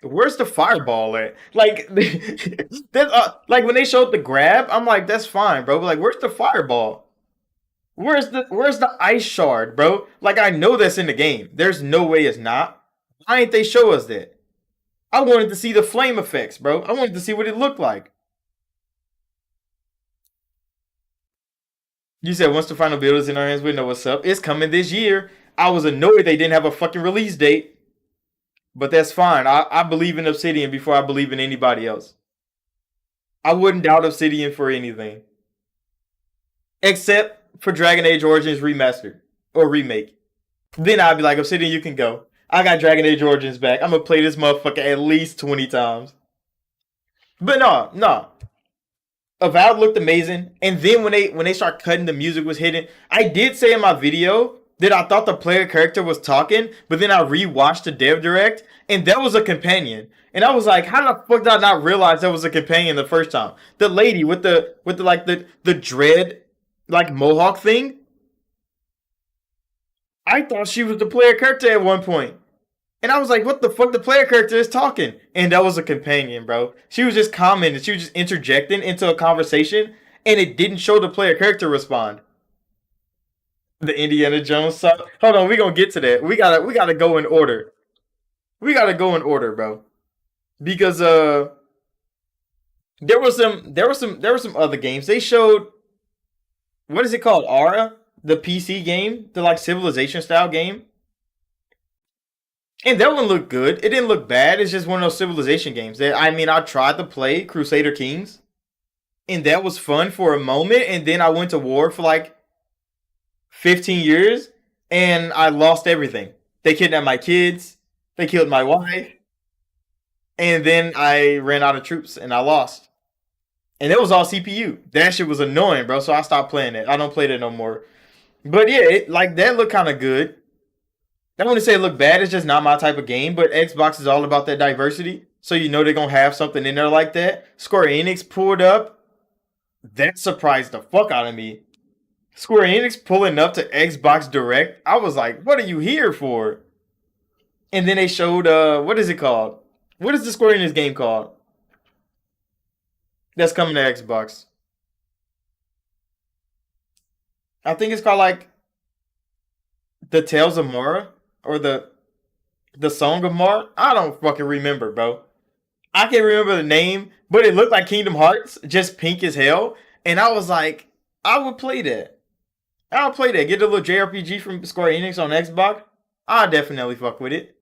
where's the fireball at? Like, like when they showed the grab, I'm like, that's fine, bro. But like, where's the fireball? Where's the ice shard, bro? Like, I know that's in the game. There's no way it's not. Why ain't they show us that? I wanted to see the flame effects, bro. I wanted to see what it looked like. You said once the final build is in our hands, we know what's up. It's coming this year. I was annoyed they didn't have a fucking release date. But that's fine. I believe in Obsidian before I believe in anybody else. I wouldn't doubt Obsidian for anything. Except for Dragon Age Origins Remastered or Remake. Then I'd be like, Obsidian, you can go. I got Dragon Age Origins back. I'm going to play this motherfucker at least 20 times. But no. Avowed looked amazing. And then when they start cutting, the music was hitting. I did say in my video that I thought the player character was talking, but then I rewatched the Dev Direct, and that was a companion. And I was like, how the fuck did I not realize that was a companion the first time? The lady with the dread like mohawk thing. I thought she was the player character at one point. And I was like, what the fuck? The player character is talking. And that was a companion, bro. She was just commenting. She was just interjecting into a conversation. And it didn't show the player character respond. The Indiana Jones song. Hold on, we gonna get to that. We gotta go in order. We gotta go in order, bro. Because there were some other games. They showed, what is it called? Aura? The PC game? The like Civilization style game? And that one looked good. It didn't look bad. It's just one of those Civilization games. That, I mean, I tried to play Crusader Kings. And that was fun for a moment. And then I went to war for like 15 years, and I lost everything. They kidnapped my kids, they killed my wife, and then I ran out of troops and I lost. And it was all CPU. That shit was annoying, bro. So I stopped playing it. I don't play that no more. But yeah, like that looked kind of good. I don't want to say it looked bad. It's just not my type of game. But Xbox is all about that diversity. So you know they're going to have something in there like that. Square Enix pulled up. That surprised the fuck out of me. Square Enix pulling up to Xbox Direct. I was like, what are you here for? And then they showed, what is it called? What is the Square Enix game called? That's coming to Xbox. I think it's called like The Tales of Mara or the Song of Mara. I don't fucking remember, bro. I can't remember the name, but it looked like Kingdom Hearts, just pink as hell. And I was like, I would play that. I'll play that. Get a little JRPG from Square Enix on Xbox. I'll definitely fuck with it.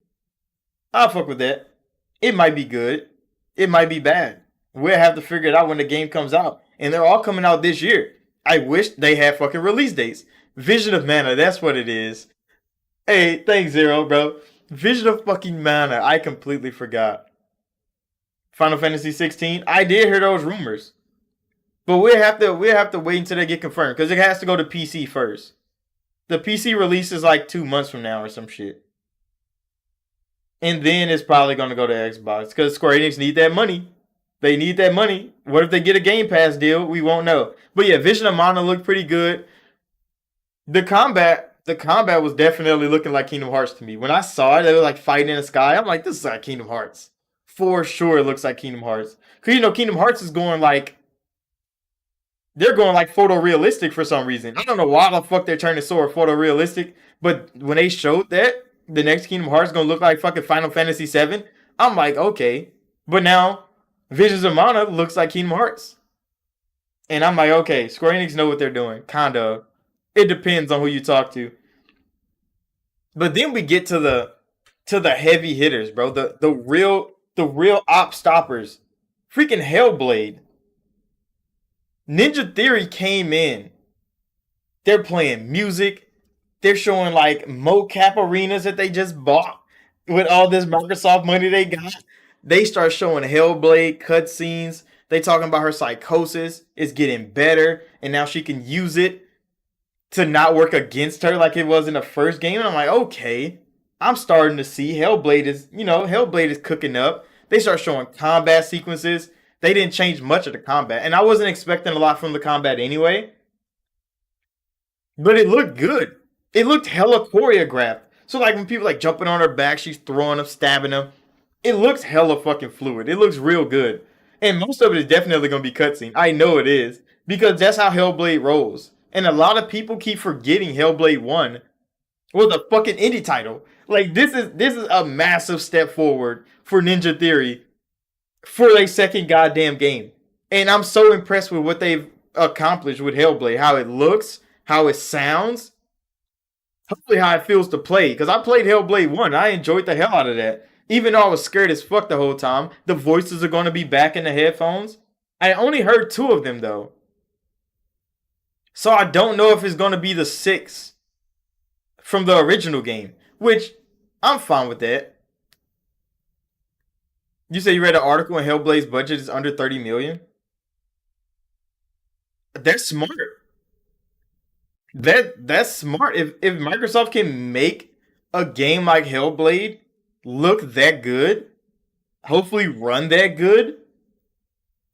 I'll fuck with that. It might be good. It might be bad. We'll have to figure it out when the game comes out. and they're all coming out this year. I wish they had fucking release dates. Vision of Mana, that's what it is. Hey, thanks Zero, bro. Vision of fucking Mana, I completely forgot. Final Fantasy 16, I did hear those rumors, but we'll have to wait until they get confirmed because it has to go to PC first. The PC release is like 2 months from now or some shit. And then it's probably going to go to Xbox because Square Enix need that money. They need that money. What if they get a Game Pass deal? We won't know. But yeah, Vision of Mana looked pretty good. The combat was definitely looking like Kingdom Hearts to me. When I saw it, they were like fighting in the sky. I'm like, this is like Kingdom Hearts. For sure, it looks like Kingdom Hearts. Because Kingdom Hearts is going like, they're going like photorealistic for some reason. I don't know why the fuck they're turning so photorealistic. But when they showed that the next Kingdom Hearts is gonna look like fucking Final Fantasy VII, I'm like, okay. But now Visions of Mana looks like Kingdom Hearts. And I'm like, okay, Square Enix know what they're doing. Kinda. It depends on who you talk to. But then we get to the heavy hitters, bro. The real op stoppers. Freaking Hellblade. Ninja Theory came in. They're playing music. They're showing like mocap arenas that they just bought with all this Microsoft money they got. They start showing Hellblade cutscenes. They talking about her psychosis is getting better, and now she can use it to not work against her like it was in the first game. And I'm like, okay, I'm starting to see Hellblade is cooking up. They start showing combat sequences. They didn't change much of the combat, and I wasn't expecting a lot from the combat anyway. But it looked good. It looked hella choreographed. So like when people like jumping on her back, she's throwing them, stabbing them. It looks hella fucking fluid. It looks real good. And most of it is definitely gonna be cutscene. I know it is. Because that's how Hellblade rolls. And a lot of people keep forgetting Hellblade 1 was a fucking indie title. Like this is a massive step forward for Ninja Theory for a second goddamn game. And I'm so impressed with what they've accomplished with Hellblade. How it looks, how it sounds, hopefully how it feels to play. Because I played Hellblade 1. I enjoyed the hell out of that. Even though I was scared as fuck the whole time. The voices are going to be back in the headphones. I only heard 2 of them though. So I don't know if it's going to be the 6 from the original game. Which, I'm fine with that. You say you read an article and Hellblade's budget is under 30 million? That's smart. That's smart. If Microsoft can make a game like Hellblade look that good, hopefully run that good,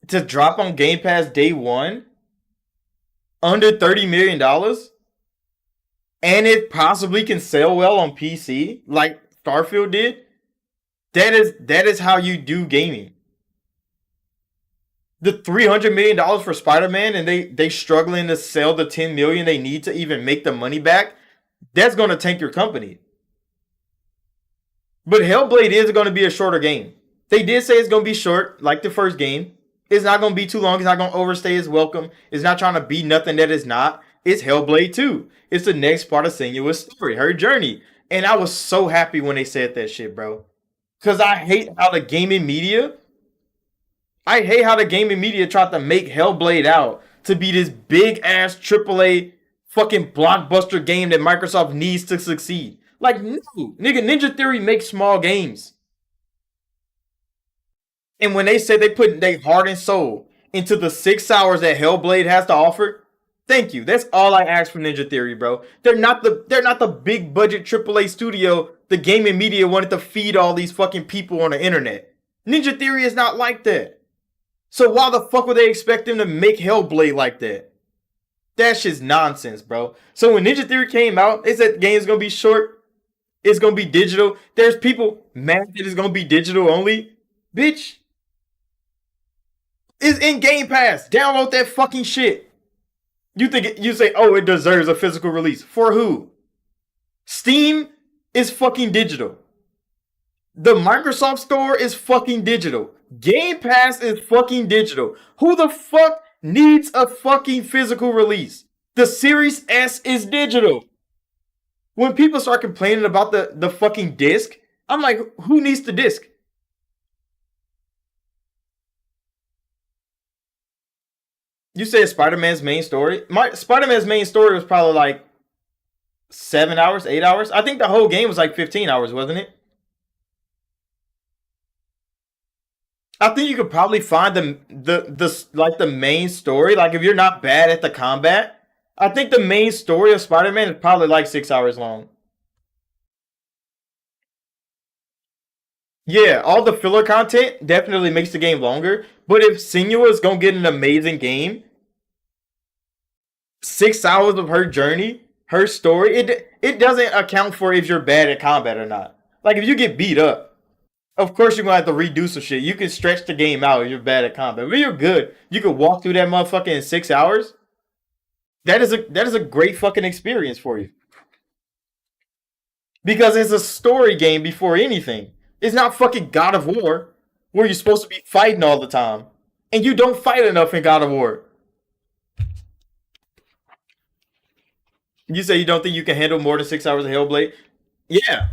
to drop on Game Pass day one, under $30 million, and it possibly can sell well on PC like Starfield did, that is how you do gaming. The $300 million for Spider-Man, and they struggling to sell the 10 million they need to even make the money back, that's going to tank your company. But Hellblade is going to be a shorter game. They did say it's going to be short, like the first game. It's not going to be too long. It's not going to overstay its welcome. It's not trying to be nothing that it's not. It's Hellblade 2. It's the next part of Senua's story, her journey. And I was so happy when they said that shit, bro. Because I hate how the gaming media tried to make Hellblade out to be this big ass AAA fucking blockbuster game that Microsoft needs to succeed. Like, no, nigga, Ninja Theory makes small games. And when they said they put their heart and soul into the 6 hours that Hellblade has to offer, thank you. That's all I ask from Ninja Theory, bro. They're not the big budget AAA studio the gaming media wanted to feed all these fucking people on the internet. Ninja Theory is not like that. So why the fuck would they expect them to make Hellblade like that? That shit's nonsense, bro. So when Ninja Theory came out, they said the game's gonna be short. It's gonna be digital. There's people mad that it's gonna be digital only. Bitch. It's in Game Pass. Download that fucking shit. You say, oh, it deserves a physical release. For who? Steam is fucking digital. The Microsoft Store is fucking digital. Game Pass is fucking digital. Who the fuck needs a fucking physical release? The Series S is digital. When people start complaining about the fucking disc, I'm like, who needs the disc? You said Spider-Man's main story. My Spider-Man's main story was probably like 7 hours, 8 hours. I think the whole game was like 15 hours, wasn't it? I think you could probably find the like the main story. Like if you're not bad at the combat, I think the main story of Spider-Man is probably like 6 hours long. Yeah, all the filler content definitely makes the game longer. But if Senua is gonna get an amazing game, 6 hours of her journey, her story, it doesn't account for if you're bad at combat or not. Like if you get beat up, of course you're gonna have to redo some shit. You can stretch the game out if you're bad at combat. But you're good. You could walk through that motherfucker in 6 hours. That is a great fucking experience for you. Because it's a story game before anything. It's not fucking God of War where you're supposed to be fighting all the time. And you don't fight enough in God of War. You say you don't think you can handle more than 6 hours of Hellblade? Yeah.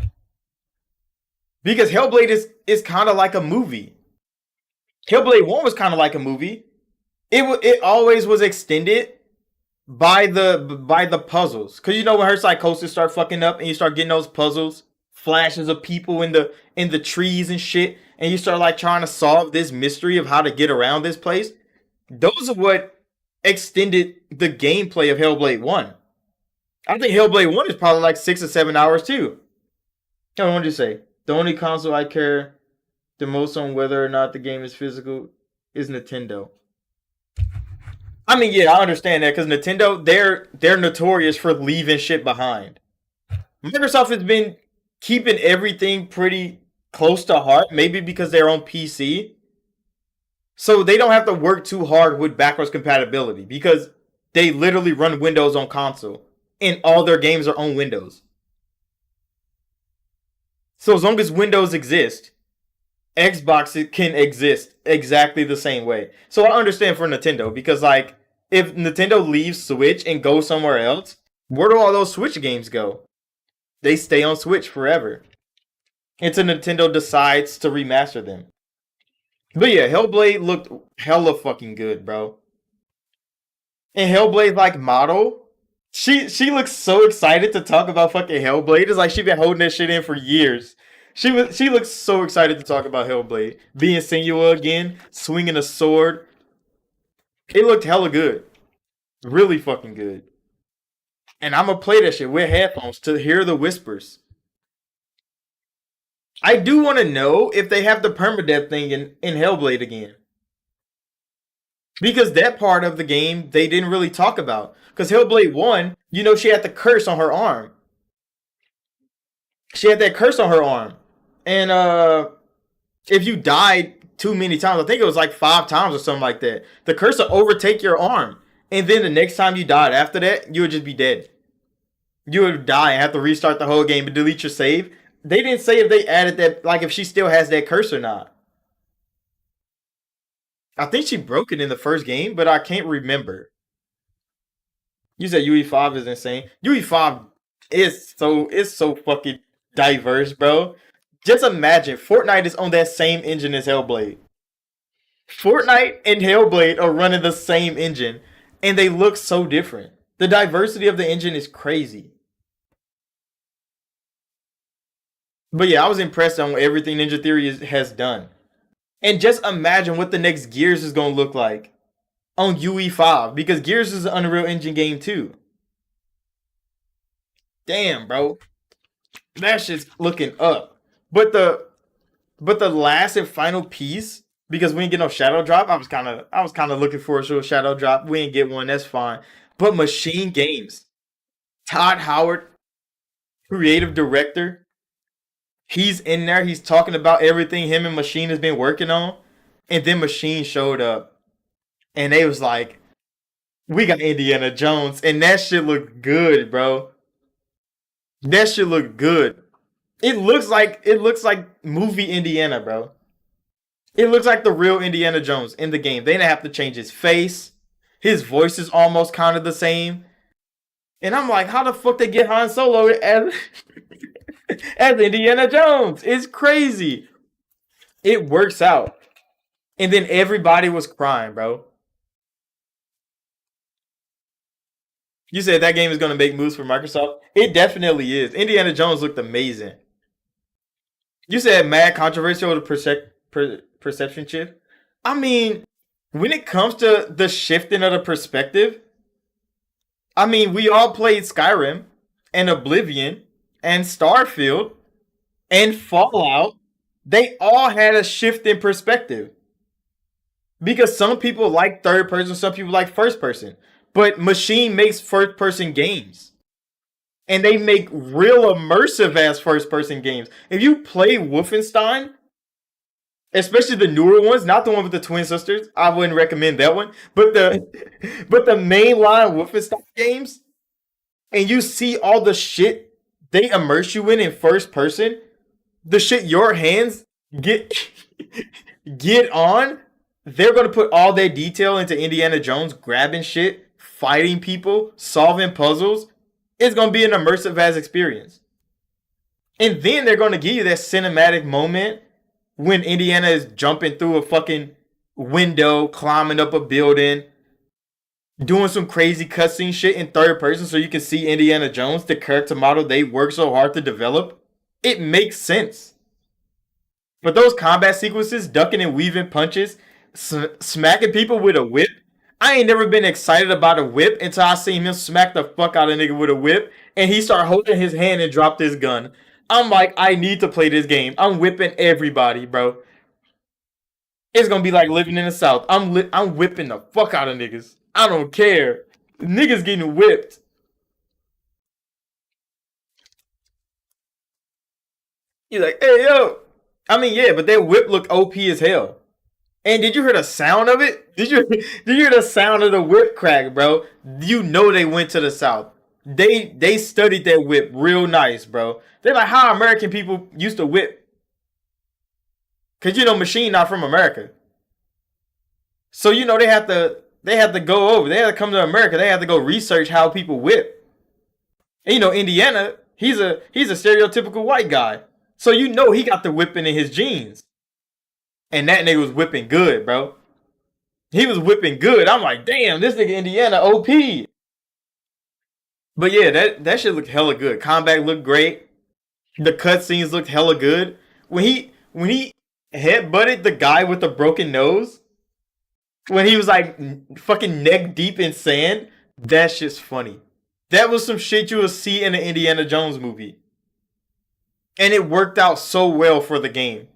Because Hellblade is kind of like a movie. Hellblade 1 was kind of like a movie. It always was extended by the puzzles. Cause you know when her psychosis start fucking up and you start getting those puzzles, flashes of people in the trees and shit, and you start like trying to solve this mystery of how to get around this place. Those are what extended the gameplay of Hellblade 1. I think Hellblade 1 is probably like 6 or 7 hours too. What did you say? The only console I care the most on whether or not the game is physical is Nintendo. I mean, yeah, I understand that because Nintendo, they're notorious for leaving shit behind. Microsoft has been keeping everything pretty close to heart, maybe because they're on PC, so they don't have to work too hard with backwards compatibility because they literally run Windows on console, and all their games are on Windows. So as long as Windows exists, Xbox can exist exactly the same way. So I understand for Nintendo because like if Nintendo leaves Switch and goes somewhere else, where do all those Switch games go? They stay on Switch forever until Nintendo decides to remaster them. But yeah, Hellblade looked hella fucking good, bro. And Hellblade like model, she looks so excited to talk about fucking Hellblade. It's like she been holding that shit in for years. She looks so excited to talk about Hellblade, being Senua again, swinging a sword. It looked hella good, really fucking good. And I'm gonna play that shit with headphones to hear the whispers. I do want to know if they have the permadeath thing in Hellblade again. Because that part of the game they didn't really talk about. Because Hellblade 1, she had the curse on her arm. She had that curse on her arm. And if you died too many times, I think it was like 5 times or something like that, the curse will overtake your arm. And then the next time you died after that, you would just be dead. You would die and have to restart the whole game and delete your save. They didn't say if they added that, like if she still has that curse or not. I think she broke it in the first game, but I can't remember. You said UE5 is insane. UE5 is so fucking diverse, bro. Just imagine Fortnite is on that same engine as Hellblade. Fortnite and Hellblade are running the same engine, and they look so different. The diversity of the engine is crazy. But yeah, I was impressed on everything Ninja Theory has done. And just imagine what the next Gears is going to look like on UE5 because Gears is an Unreal Engine game too. Damn, bro. That shit's looking up. But the last and final piece, because we didn't get no shadow drop, I was kinda looking forward to a shadow drop. We didn't get one, that's fine. But Machinegames, Todd Howard, creative director, he's in there, he's talking about everything him and Machine has been working on. And then Machine showed up and they was like, we got Indiana Jones, and that shit looked good, bro. That shit looked good. It looks like movie Indiana, bro. It looks like the real Indiana Jones in the game. They didn't have to change his face. His voice is almost kind of the same. And I'm like, how the fuck they get Han Solo as Indiana Jones? It's crazy. It works out. And then everybody was crying, bro. You said that game is going to make moves for Microsoft. It definitely is. Indiana Jones looked amazing. You said mad controversial the perception shift. I mean, when it comes to the shifting of the perspective, I mean, we all played Skyrim and Oblivion and Starfield and Fallout. They all had a shift in perspective because some people like third person, some people like first person. But Machine makes first person games. And they make real immersive ass first person games. If you play Wolfenstein, especially the newer ones, not the one with the twin sisters, I wouldn't recommend that one. But the mainline Wolfenstein games, and you see all the shit they immerse you in first person, the shit your hands get get on, they're gonna put all their detail into Indiana Jones grabbing shit, fighting people, solving puzzles. It's gonna be an immersive ass experience. And then they're gonna give you that cinematic moment when Indiana is jumping through a fucking window, climbing up a building, doing some crazy cutscene shit in third person so you can see Indiana Jones, the character model they worked so hard to develop. It makes sense. But those combat sequences, ducking and weaving punches, smacking people with a whip, I ain't never been excited about a whip until I seen him smack the fuck out of a nigga with a whip and he started holding his hand and dropped his gun. I'm like, I need to play this game. I'm whipping everybody, bro. It's gonna be like living in the South. I'm whipping the fuck out of niggas. I don't care. Niggas getting whipped. You're like, hey yo. I mean, yeah, but that whip look OP as hell. And did you hear the sound of it? Did you hear the sound of the whip crack, bro? You know they went to the South. They studied that whip real nice, bro. They're like how American people used to whip. Cause you know Machine not from America. So you know they have to go over. They have to come to America. They have to go research how people whip. And you know Indiana, he's a stereotypical white guy. So you know he got the whipping in his genes. And that nigga was whipping good, bro. He was whipping good. I'm like, damn, this nigga Indiana OP. But yeah, that shit looked hella good. Combat looked great. The cutscenes looked hella good. When he headbutted the guy with the broken nose, when he was like fucking neck deep in sand, that shit's funny. That was some shit you would see in an Indiana Jones movie. And it worked out so well for the game.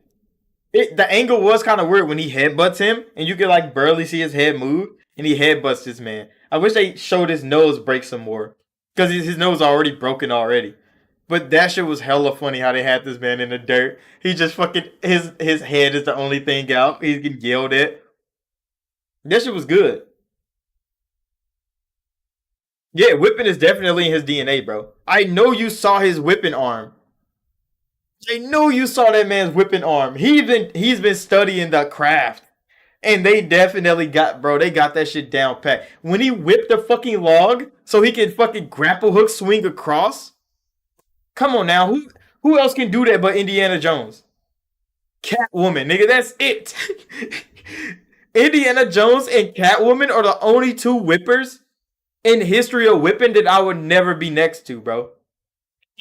The angle was kind of weird when he headbutts him, and you could like barely see his head move, and he headbutts this man. I wish they showed his nose break some more, because his nose already broken already. But that shit was hella funny how they had this man in the dirt. He just fucking his head is the only thing out. He's getting yelled at. That shit was good. Yeah, whipping is definitely in his DNA, bro. I know you saw his whipping arm. I know you saw that man's whipping arm. He's been studying the craft. And they definitely they got that shit down pat. When he whipped the fucking log so he can fucking grapple hook swing across. Come on now, who else can do that but Indiana Jones? Catwoman, nigga, that's it. Indiana Jones and Catwoman are the only two whippers in history of whipping that I would never be next to, bro.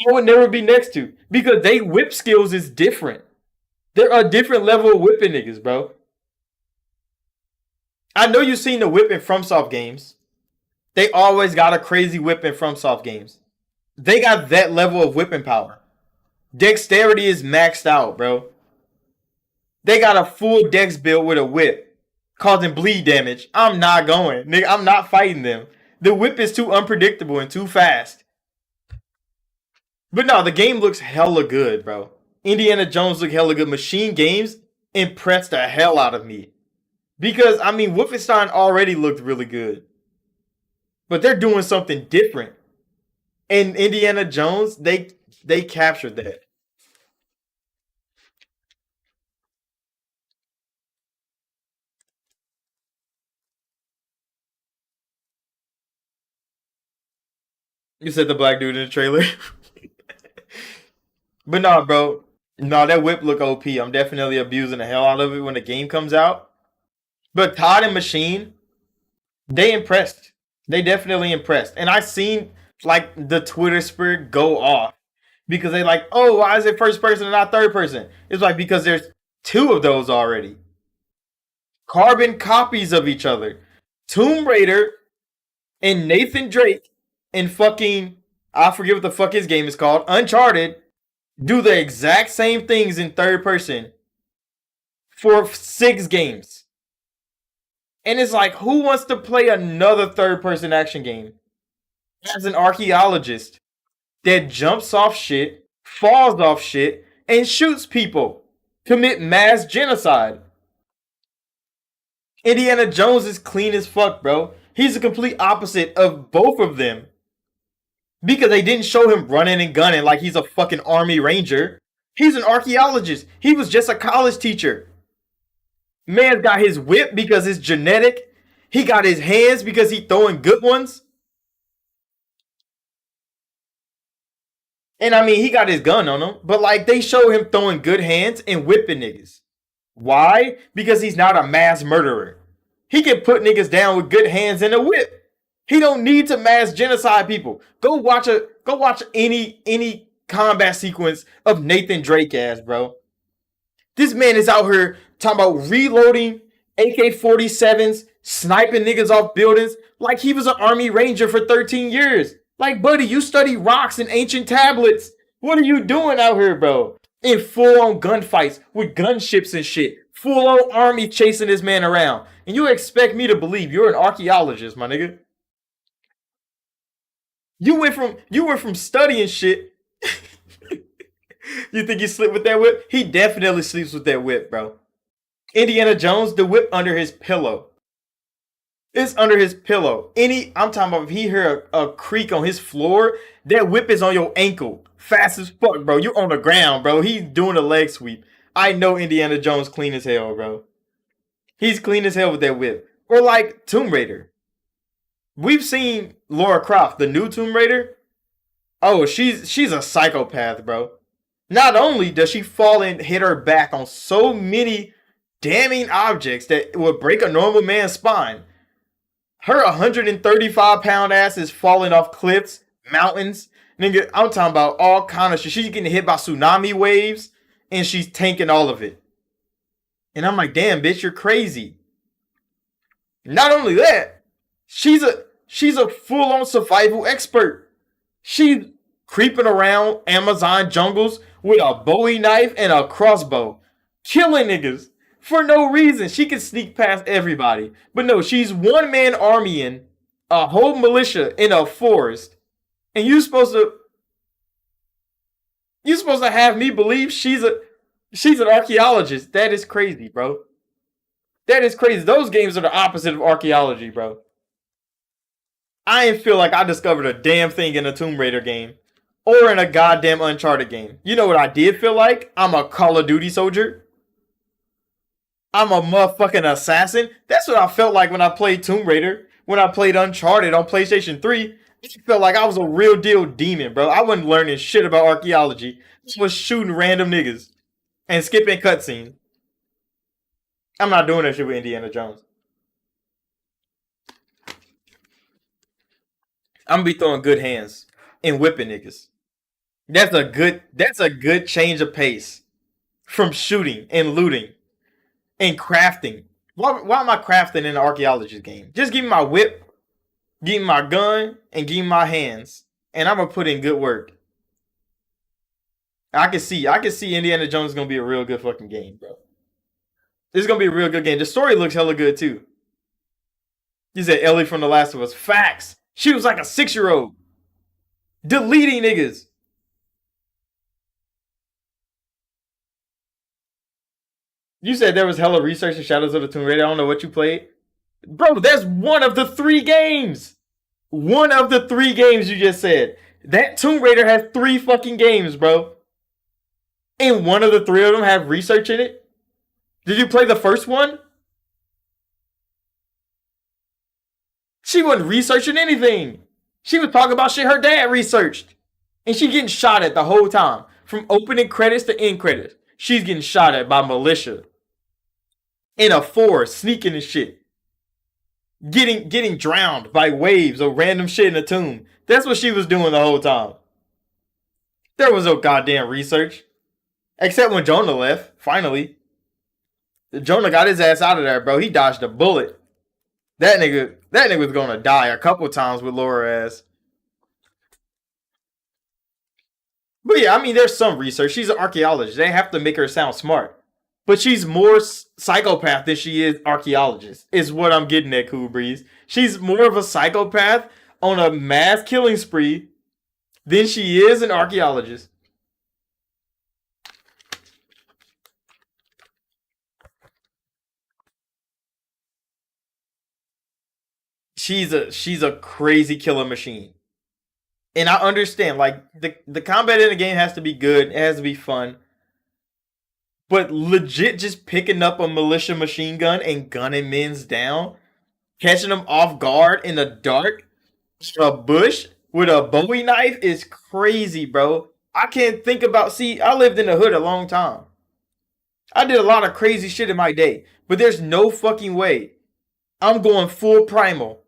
I would never be next to because they whip skills is different. They're a different level of whipping niggas, bro. I know you've seen the whipping FromSoft games. They always got a crazy whipping FromSoft games. They got that level of whipping power. Dexterity is maxed out, bro. They got a full dex build with a whip, causing bleed damage. I'm not going, nigga. I'm not fighting them. The whip is too unpredictable and too fast. But no, the game looks hella good, bro. Indiana Jones look hella good. Machinegames impressed the hell out of me. Because, I mean, Wolfenstein already looked really good. But they're doing something different. And Indiana Jones, they captured that. You said the black dude in the trailer. But no, bro. No, that whip look OP. I'm definitely abusing the hell out of it when the game comes out. But Todd and Machine, they impressed. They definitely impressed. And I seen like the Twitter spirit go off because they like, oh, why is it first person and not third person? It's like because there's two of those already. Carbon copies of each other. Tomb Raider and Nathan Drake and fucking I forget what the fuck his game is called, Uncharted, do the exact same things in third person for 6 games. And it's like, who wants to play another third person action game as an archaeologist that jumps off shit, falls off shit, and shoots people, commit mass genocide? Indiana Jones is clean as fuck, bro. He's the complete opposite of both of them. Because they didn't show him running and gunning like he's a fucking army ranger. He's an archaeologist. He was just a college teacher. Man's got his whip because it's genetic. He got his hands because he throwing good ones. And I mean, he got his gun on him. But like, they show him throwing good hands and whipping niggas. Why? Because he's not a mass murderer. He can put niggas down with good hands and a whip. He don't need to mass genocide people. Go watch any combat sequence of Nathan Drake ass, bro. This man is out here talking about reloading AK-47s, sniping niggas off buildings like he was an army ranger for 13 years. Like, buddy, you study rocks and ancient tablets. What are you doing out here, bro? In full-on gunfights with gunships and shit. Full-on army chasing this man around. And you expect me to believe you're an archaeologist, my nigga? You went from studying shit. You think he slept with that whip? He definitely sleeps with that whip, bro. Indiana Jones, the whip under his pillow. It's under his pillow. I'm talking about if he hear a creak on his floor, that whip is on your ankle. Fast as fuck, bro. You're on the ground, bro. He's doing a leg sweep. I know Indiana Jones clean as hell, bro. He's clean as hell with that whip. Or like Tomb Raider. We've seen Lara Croft, the new Tomb Raider. Oh, she's a psychopath, bro. Not only does she fall and hit her back on so many damning objects that would break a normal man's spine. Her 135-pound ass is falling off cliffs, mountains. Nigga, I'm talking about all kind of shit. She's getting hit by tsunami waves, and she's tanking all of it. And I'm like, damn, bitch, you're crazy. Not only that, she's a full-on survival expert. She's creeping around Amazon jungles with a Bowie knife and a crossbow, killing niggas for no reason. She can sneak past everybody. But no, she's one-man armying a whole militia in a forest. And you're supposed to have me believe she's an archaeologist. That is crazy, bro. That is crazy. Those games are the opposite of archaeology, bro. I didn't feel like I discovered a damn thing in a Tomb Raider game. Or in a goddamn Uncharted game. You know what I did feel like? I'm a Call of Duty soldier. I'm a motherfucking assassin. That's what I felt like when I played Tomb Raider. When I played Uncharted on PlayStation 3. It felt like I was a real deal demon, bro. I wasn't learning shit about archaeology. I was shooting random niggas. And skipping cutscenes. I'm not doing that shit with Indiana Jones. I'm gonna be throwing good hands. And whipping niggas. That's a good change of pace from shooting and looting and crafting. Why am I crafting in an archaeology game? Just give me my whip, give me my gun, and give me my hands, and I'm gonna put in good work. I can see Indiana Jones is gonna be a real good fucking game, bro. This is gonna be a real good game. The story looks hella good too. You said Ellie from The Last of Us. Facts. She was like a 6-year-old. Deleting niggas. You said there was hella research in Shadows of the Tomb Raider. I don't know what you played. Bro, that's one of the 3 games. One of the 3 games you just said. That Tomb Raider has 3 fucking games, bro. And one of the 3 of them have research in it. Did you play the first one? She wasn't researching anything. She was talking about shit her dad researched. And she getting shot at the whole time. From opening credits to end credits. She's getting shot at by militia. In a forest, sneaking and shit. getting drowned by waves or random shit in a tomb. That's what she was doing the whole time. There was no goddamn research. Except when Jonah left, finally. Jonah got his ass out of there, bro. He dodged a bullet. That nigga was gonna die a couple times with Laura ass. But yeah, I mean, there's some research. She's an archaeologist. They have to make her sound smart. But she's more psychopath than she is archaeologist, is what I'm getting at, Cool Breeze. She's more of a psychopath on a mass killing spree than she is an archaeologist. She's a crazy killer machine. And I understand, like, the combat in the game has to be good, it has to be fun. But legit just picking up a militia machine gun and gunning men's down, catching them off guard in the dark, a bush with a Bowie knife is crazy, bro. I can't think about, see, I lived in the hood a long time. I did a lot of crazy shit in my day, but there's no fucking way I'm going full primal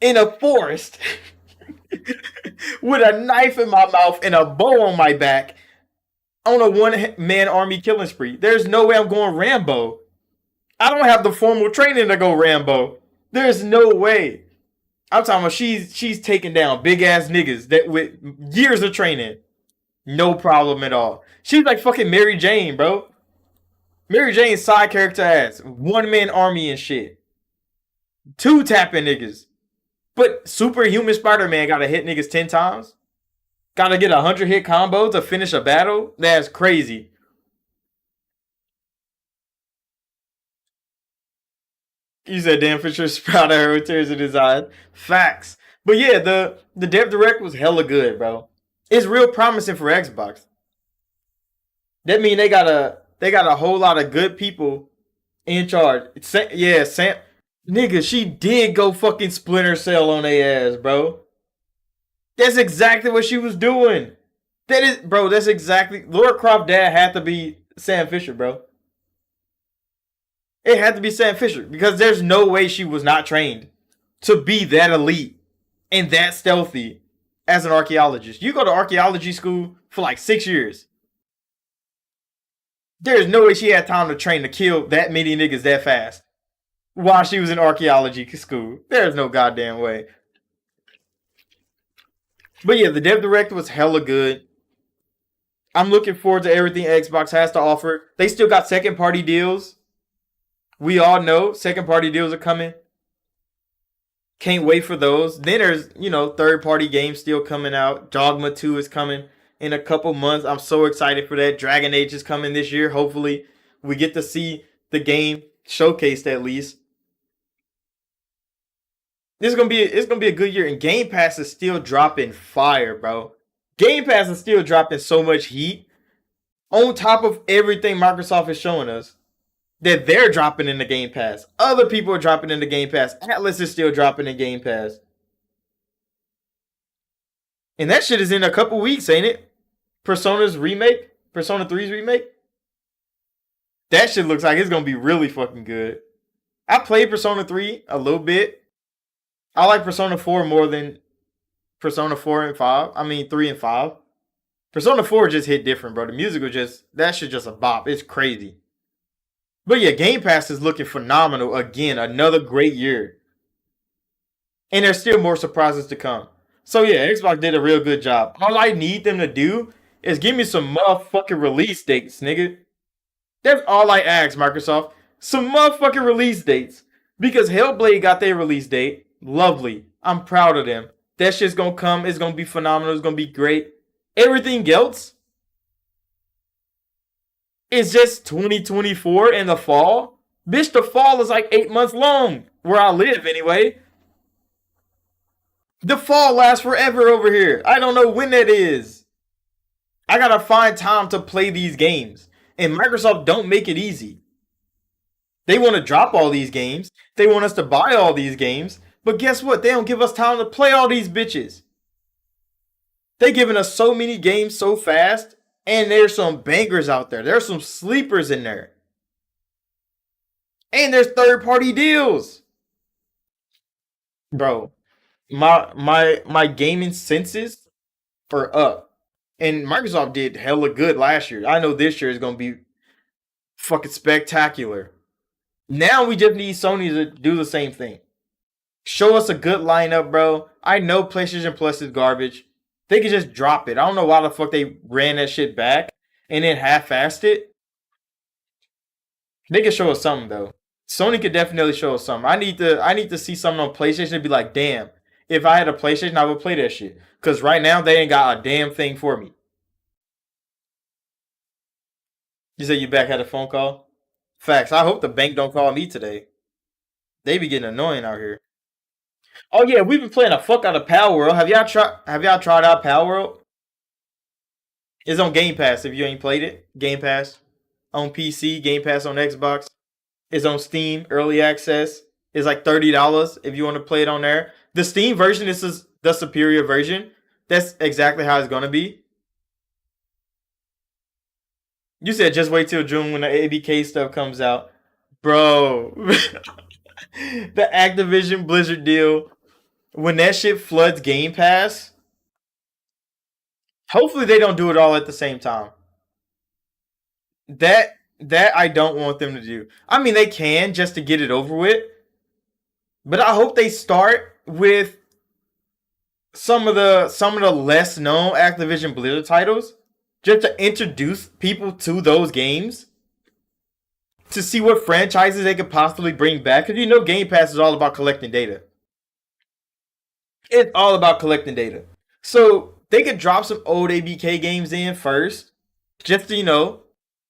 in a forest with a knife in my mouth and a bow on my back on a one-man army killing spree. There's no way I'm going Rambo. I don't have the formal training to go Rambo. There's no way. I'm talking about she's taking down big ass niggas that with years of training. No problem at all. She's like fucking Mary Jane, bro. Mary Jane's side character ass. One-man army and shit. Two tapping niggas. But superhuman Spider-Man gotta hit niggas 10 times? Gotta get a 100 hit combo to finish a battle? That's crazy. You said Dan Fisher's proud of her with tears in his eyes. Facts. But yeah, the dev direct was hella good, bro. It's real promising for Xbox. That mean they got a whole lot of good people in charge. Yeah, Sam. Nigga, she did go fucking Splinter Cell on their ass, bro. That's exactly what she was doing. That's exactly. Lara Croft dad had to be Sam Fisher, bro. It had to be Sam Fisher because there's no way she was not trained to be that elite and that stealthy as an archaeologist. You go to archaeology school for like 6 years. There's no way she had time to train to kill that many niggas that fast while she was in archaeology school. There's no goddamn way. But yeah, the dev direct was hella good. I'm looking forward to everything Xbox has to offer. They still got second party deals. We all know second party deals are coming. Can't wait for those. Then there's, third party games still coming out. Dogma 2 is coming in a couple months. I'm so excited for that. Dragon Age is coming this year. Hopefully, we get to see the game showcased at least. It's gonna be a good year, and Game Pass is still dropping fire, bro. Game Pass is still dropping so much heat on top of everything Microsoft is showing us that they're dropping in the Game Pass. Other people are dropping in the Game Pass. Atlas is still dropping in Game Pass. And that shit is in a couple weeks, ain't it? Persona 3's remake? That shit looks like it's gonna be really fucking good. I played Persona 3 a little bit. I like Persona 4 more than Persona 4 and 5. I mean 3 and 5. Persona 4 just hit different, bro. The music was that shit just a bop. It's crazy. But yeah, Game Pass is looking phenomenal again. Another great year. And there's still more surprises to come. So yeah, Xbox did a real good job. All I need them to do is give me some motherfucking release dates, nigga. That's all I ask, Microsoft. Some motherfucking release dates. Because Hellblade got their release date. Lovely. I'm proud of them. That shit's gonna come. It's gonna be phenomenal. It's gonna be great. Everything else is just 2024 in the fall. Bitch, the fall is like 8 months long. Where I live, anyway. The fall lasts forever over here. I don't know when that is. I gotta find time to play these games. And Microsoft don't make it easy. They want to drop all these games. They want us to buy all these games. But guess what? They don't give us time to play all these bitches. They giving us so many games so fast. And there's some bangers out there. There's some sleepers in there. And there's third-party deals. bro. My gaming senses are up, and Microsoft did hella good last year. I know this year is gonna be fucking spectacular. Now we just need Sony to do the same thing. Show us a good lineup, bro. I know PlayStation Plus is garbage. They could just drop it. I don't know why the fuck they ran that shit back and then half-assed it. They could show us something though. Sony could definitely show us something. I need to see something on PlayStation and be like, damn, if I had a PlayStation, I would play that shit. Cause right now they ain't got a damn thing for me. You said you back had a phone call? Facts. I hope the bank don't call me today. They be getting annoying out here. Oh yeah, we've been playing the fuck out of Power World. Have y'all tried out Power World? It's on Game Pass if you ain't played it. Game Pass on PC, Game Pass on Xbox. It's on Steam, early access. It's like $30 if you want to play it on there. The Steam version is the superior version. That's exactly how it's gonna be. You said just wait till June when the ABK stuff comes out. Bro, the Activision Blizzard deal, when that shit floods Game Pass, hopefully they don't do it all at the same time. That I don't want them to do. I mean, they can just to get it over with, but I hope they start with some of the less known Activision Blizzard titles, just to introduce people to those games, to see what franchises they could possibly bring back. Because you know, Game Pass is all about collecting data. It's all about collecting data. So they could drop some old ABK games in first, just to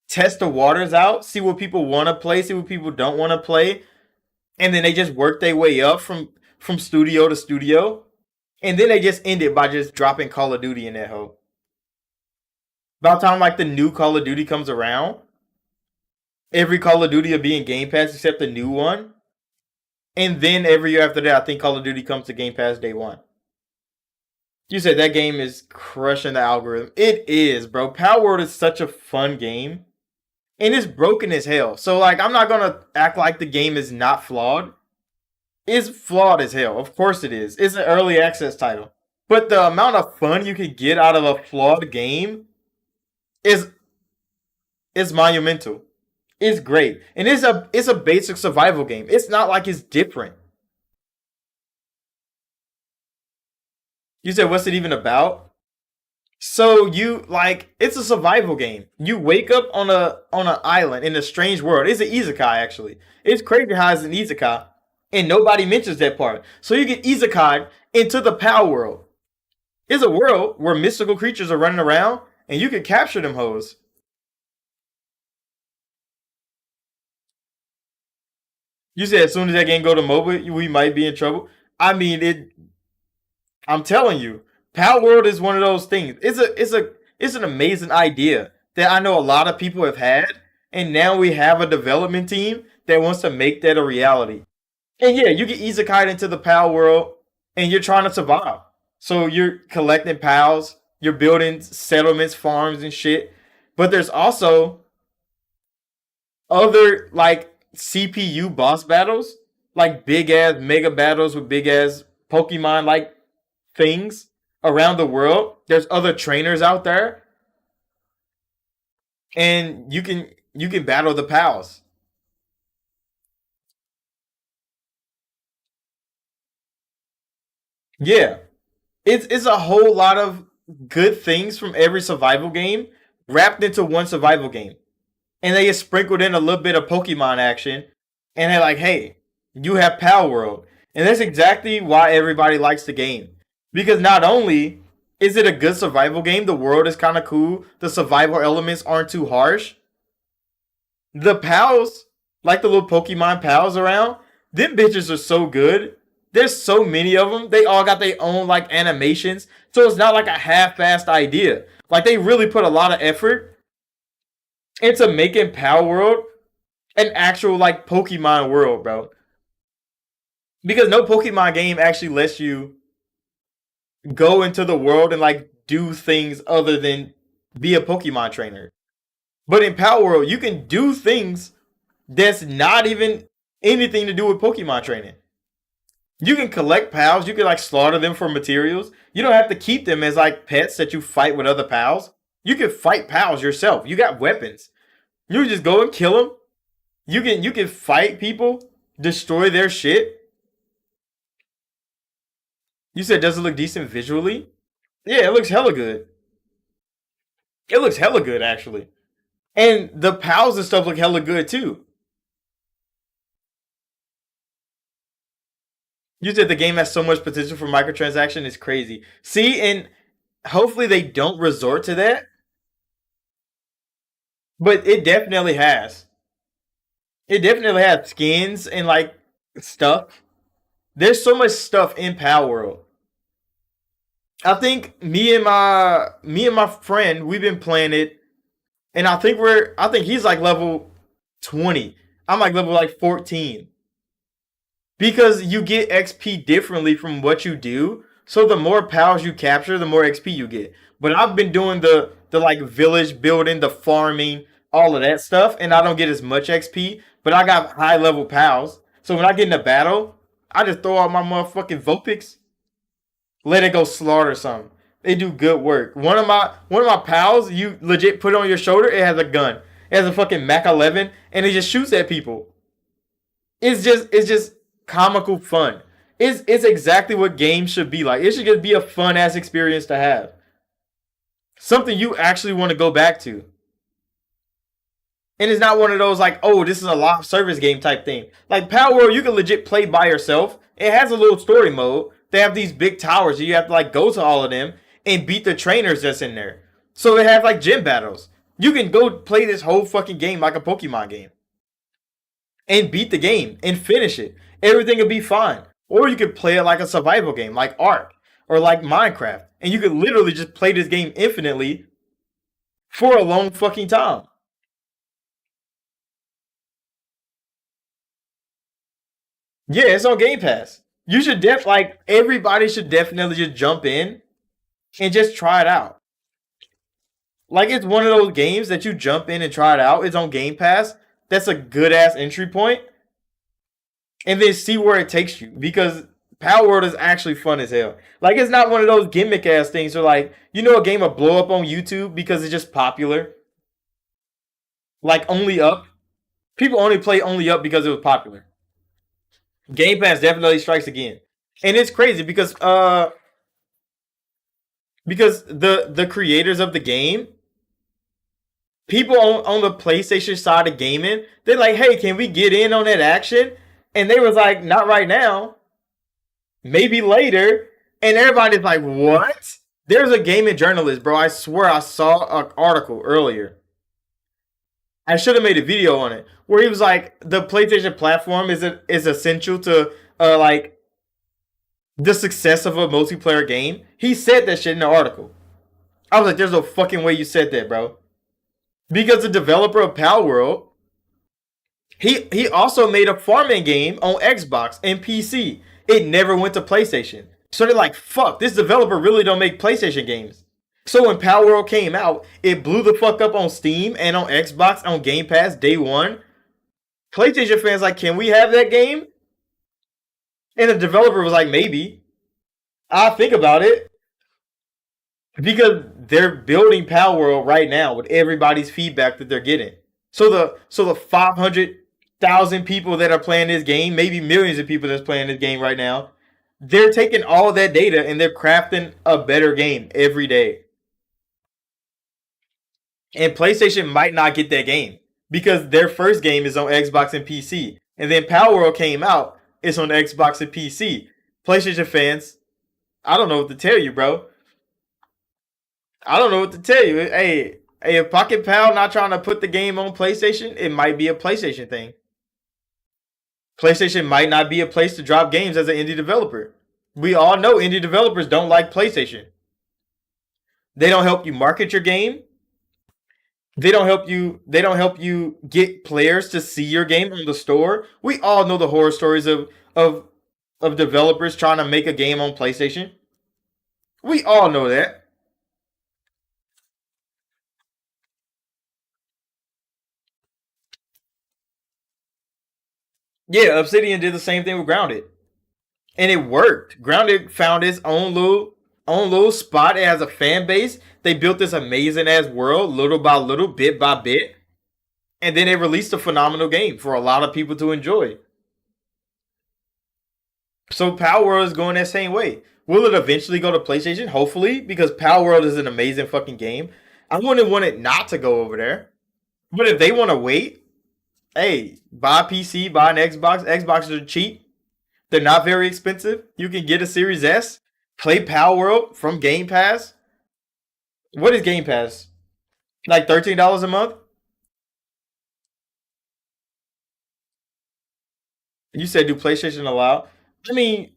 test the waters out, see what people want to play, see what people don't want to play, and then they just work their way up from studio to studio, and then they just end it by just dropping Call of Duty in that hole. By the time like the new Call of Duty comes around, every Call of Duty will be in Game Pass except the new one, and then every year after that, I think Call of Duty comes to Game Pass day one. You said that game is crushing the algorithm. It is, bro. Power World is such a fun game. And it's broken as hell. So like I'm not gonna act like the game is not flawed. It's flawed as hell. Of course it is. It's an early access title. But the amount of fun you can get out of a flawed game is monumental. It's great. And it's a basic survival game. It's not like it's different. You said what's it even about? So you like it's a survival game. You wake up on an island in a strange world. It's an isekai actually. It's crazy how it's an isekai, and nobody mentions that part. So you get isekai into the Power World. It's a world where mystical creatures are running around, and you can capture them hoes. You said as soon as that game go to mobile, we might be in trouble. I mean, I'm telling you, Power World is one of those things. It's an amazing idea that I know a lot of people have had, and now we have a development team that wants to make that a reality. And yeah, you get isekai into the Power World, and you're trying to survive. So you're collecting pals, you're building settlements, farms, and shit. But there's also other like CPU boss battles, like big ass mega battles with big ass Pokemon like things around the world. There's other trainers out there, and you can battle the pals. Yeah, it's a whole lot of good things from every survival game wrapped into one survival game, and they just sprinkled in a little bit of Pokemon action, and they're like, hey, you have Pal World, and that's exactly why everybody likes the game, because not only is it a good survival game, the world is kind of cool, the survival elements aren't too harsh. The pals, like the little Pokemon pals around, them bitches are so good. There's so many of them. They all got their own like animations, so it's not like a half-assed idea. Like they really put a lot of effort into making Pal World an actual like Pokemon world, bro. Because no Pokemon game actually lets you go into the world and like do things other than be a Pokemon trainer. But in Pal World, you can do things that's not even anything to do with Pokemon training. You can collect pals. You can like slaughter them for materials. You don't have to keep them as like pets that you fight with other pals. You can fight pals yourself. You got weapons. You just go and kill them. You can fight people, destroy their shit. You said does it look decent visually? Yeah, it looks hella good. It looks hella good actually. And the pals and stuff look hella good too. You said the game has so much potential for microtransaction. It's crazy. See, and hopefully they don't resort to that, but it definitely has. It definitely has skins and like stuff. There's so much stuff in Power World. I think me and my friend we've been playing it, and I think he's like level 20. I'm like level like 14 because you get XP differently from what you do. So the more pals you capture, the more XP you get. But I've been doing the like village building, the farming, all of that stuff, and I don't get as much XP. But I got high level pals, so when I get in a battle, I just throw out my motherfucking Vopix, let it go slaughter something. They do good work. One of my pals, you legit put it on your shoulder. It has a gun. It has a fucking Mac 11, and it just shoots at people. It's just comical fun. It's exactly what games should be like. It should just be a fun ass experience to have. Something you actually want to go back to. And it's not one of those like, oh, this is a live service game type thing. Like Power World, you can legit play by yourself. It has a little story mode. They have these big towers. So you have to like go to all of them and beat the trainers that's in there. So they have like gym battles. You can go play this whole fucking game like a Pokemon game and beat the game and finish it. Everything will be fine. Or you could play it like a survival game, like Ark or like Minecraft, and you could literally just play this game infinitely for a long fucking time. Yeah, it's on Game Pass. You should like everybody should definitely just jump in and just try it out. Like it's one of those games that you jump in and try it out. It's on Game Pass. That's a good ass entry point, and then see where it takes you because Power World is actually fun as hell. Like it's not one of those gimmick ass things where like a game will blow up on YouTube because it's just popular. Like Only Up, people only play Only Up because it was popular. Game Pass definitely strikes again, and it's crazy because the creators of the game, people on the PlayStation side of gaming, they're like, hey, can we get in on that action? And they was like, not right now, maybe later. And everybody's like, what? There's a gaming journalist, bro. I swear I saw an article earlier. I should have made a video on it where he was like, the PlayStation platform is essential to like the success of a multiplayer game. He said that shit in the article. I was like, there's no fucking way you said that, bro. Because the developer of Pal World, he also made a farming game on Xbox and PC. It never went to PlayStation. So they're like, fuck, this developer really don't make PlayStation games. So when Power World came out, it blew the fuck up on Steam and on Xbox on Game Pass day one. PlayStation fans like, can we have that game? And the developer was like, maybe. I'll think about it. Because they're building Power World right now with everybody's feedback that they're getting. So the 500,000 people that are playing this game, maybe millions of people that's playing this game right now, they're taking all that data and they're crafting a better game every day. And PlayStation might not get that game because their first game is on Xbox and PC. And then Power World came out, it's on Xbox and PC. PlayStation fans, I don't know what to tell you, bro. I don't know what to tell you. Hey, if Pocket Pal not trying to put the game on PlayStation, it might be a PlayStation thing. PlayStation might not be a place to drop games as an indie developer. We all know indie developers don't like PlayStation. They don't help you market your game. They don't help you get players to see your game on the store. We all know the horror stories of developers trying to make a game on PlayStation. We all know that. Yeah, Obsidian did the same thing with Grounded. and it worked. Grounded found its own little spot. It has a fan base. They built this amazing ass world, little by little, bit by bit, and then they released a phenomenal game for a lot of people to enjoy. So Power World is going that same way. Will it eventually go to PlayStation? Hopefully, because Power World is an amazing fucking game. I wouldn't want it not to go over there. But if they want to wait, hey, buy a PC, buy an Xbox. Xboxes are cheap. They're not very expensive. You can get a Series S, play Power World from Game Pass. What is Game Pass? Like $13 a month? You said do PlayStation allow? I mean,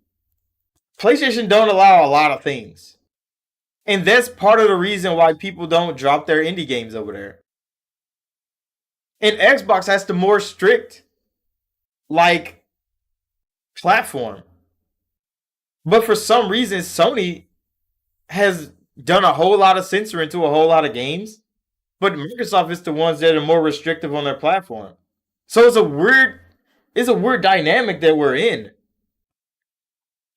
PlayStation don't allow a lot of things. And that's part of the reason why people don't drop their indie games over there. And Xbox has the more strict like platform. But for some reason Sony has done a whole lot of censoring to a whole lot of games. But Microsoft is the ones that are more restrictive on their platform. So it's a weird dynamic that we're in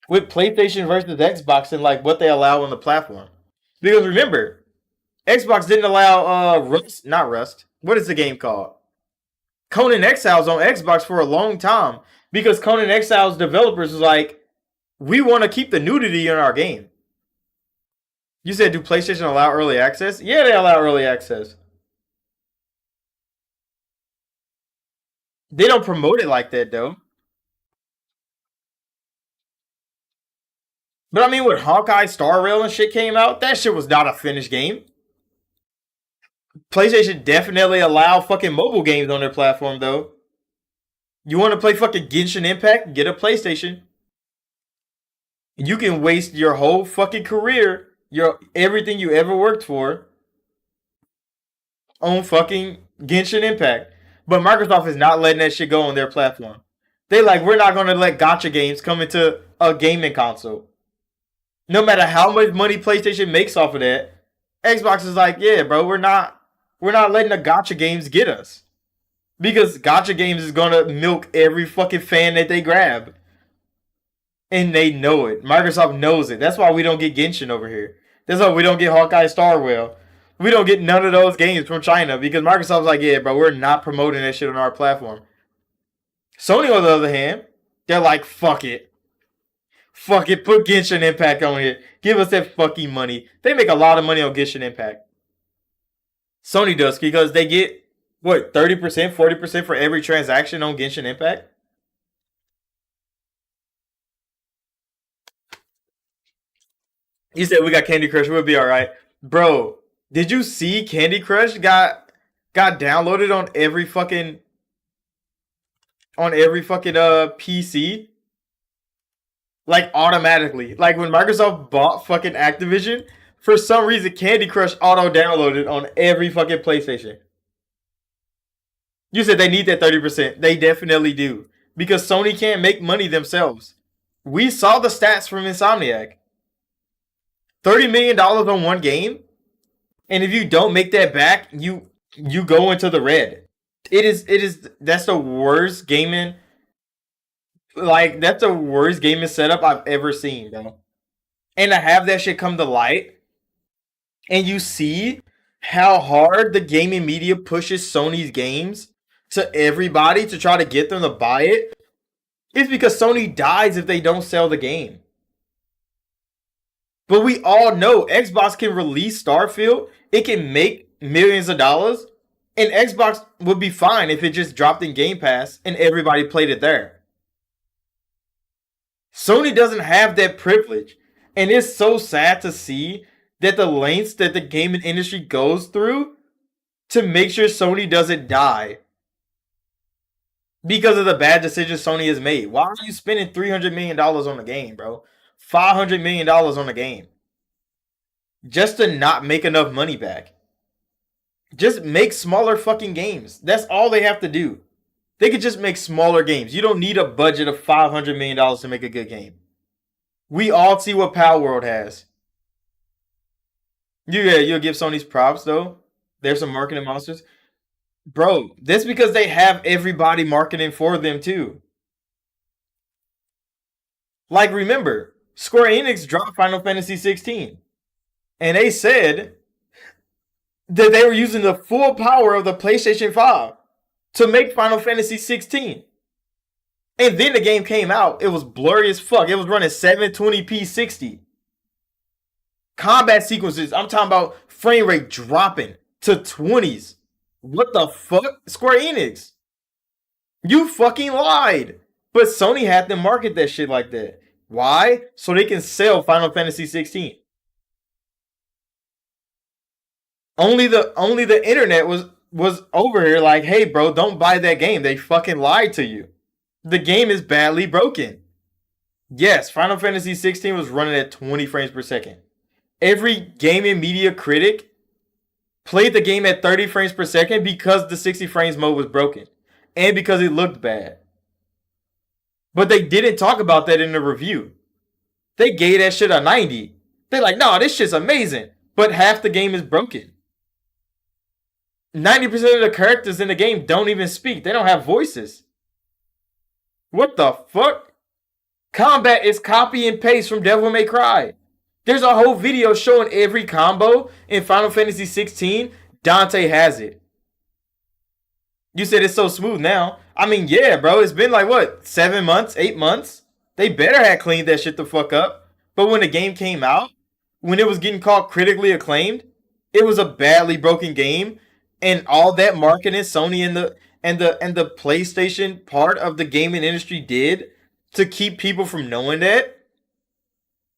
with PlayStation versus Xbox and like what they allow on the platform. Because remember, Xbox didn't allow Rust, not Rust. What is the game called? Conan Exiles on Xbox for a long time because Conan Exiles developers was like, we want to keep the nudity in our game. You said, do PlayStation allow early access? Yeah, they allow early access. They don't promote it like that though. But I mean, when Hawkeye Star Rail and shit came out, that shit was not a finished game. PlayStation definitely allow fucking mobile games on their platform though. You want to play fucking Genshin Impact? Get a PlayStation. You can waste your whole fucking career, your everything you ever worked for, on fucking Genshin Impact. But Microsoft is not letting that shit go on their platform. They like, we're not gonna let gotcha games come into a gaming console. No matter how much money PlayStation makes off of that, Xbox is like, yeah, bro, we're not letting the gotcha games get us. Because gotcha games is gonna milk every fucking fan that they grab. And they know it. Microsoft knows it. That's why we don't get Genshin over here. That's why we don't get Hawkeye Star Rail. We don't get none of those games from China because Microsoft's like, yeah, bro, we're not promoting that shit on our platform. Sony, on the other hand, they're like, fuck it. Fuck it, put Genshin Impact on it. Give us that fucking money. They make a lot of money on Genshin Impact. Sony does because they get, what, 30%, 40% for every transaction on Genshin Impact? You said we got Candy Crush, we'll be alright. Bro, did you see Candy Crush got downloaded on every fucking PC? Like automatically. Like when Microsoft bought fucking Activision, for some reason Candy Crush auto downloaded on every fucking PlayStation. You said they need that 30%. They definitely do. Because Sony can't make money themselves. We saw the stats from Insomniac. $30 million on one game, and if you don't make that back, you go into the red. It is that's the worst gaming, like that's the worst gaming setup I've ever seen, bro. And to have that shit come to light, and you see how hard the gaming media pushes Sony's games to everybody to try to get them to buy it, it's because Sony dies if they don't sell the game. But we all know Xbox can release Starfield, it can make millions of dollars, and Xbox would be fine if it just dropped in Game Pass and everybody played it there. Sony doesn't have that privilege. And it's so sad to see that the lengths that the gaming industry goes through to make sure Sony doesn't die because of the bad decisions Sony has made. Why are you spending $300 million on the game, bro? $500 million on the game just to not make enough money back. Just make smaller fucking games. That's all they have to do. They could just make smaller games. You don't need a budget of $500 million to make a good game. We all see what Power World has. You'll give Sony's props though. There's some marketing monsters. Bro, that's because they have everybody marketing for them too. Like, remember, Square Enix dropped Final Fantasy 16, and they said that they were using the full power of the PlayStation 5 to make Final Fantasy 16. And then the game came out. It was blurry as fuck. It was running 720p 60. Combat sequences, I'm talking about frame rate dropping to 20s. What the fuck? Square Enix. You fucking lied. But Sony had to market that shit like that. Why? So they can sell Final Fantasy 16. Only the internet was over here like, hey bro, don't buy that game. They fucking lied to you. The game is badly broken. Yes, Final Fantasy 16 was running at 20 frames per second. Every gaming media critic played the game at 30 frames per second because the 60 frames mode was broken and because it looked bad. But they didn't talk about that in the review. They gave that shit a 90. They're like, no, this shit's amazing. But half the game is broken. 90% of the characters in the game don't even speak. They don't have voices. What the fuck? Combat is copy and paste from Devil May Cry. There's a whole video showing every combo in Final Fantasy 16. Dante has it. You said it's so smooth now. I mean, yeah, bro. It's been like, what, 7 months, 8 months? They better have cleaned that shit the fuck up. But when the game came out, when it was getting called critically acclaimed, it was a badly broken game. And all that marketing Sony and the PlayStation part of the gaming industry did to keep people from knowing that,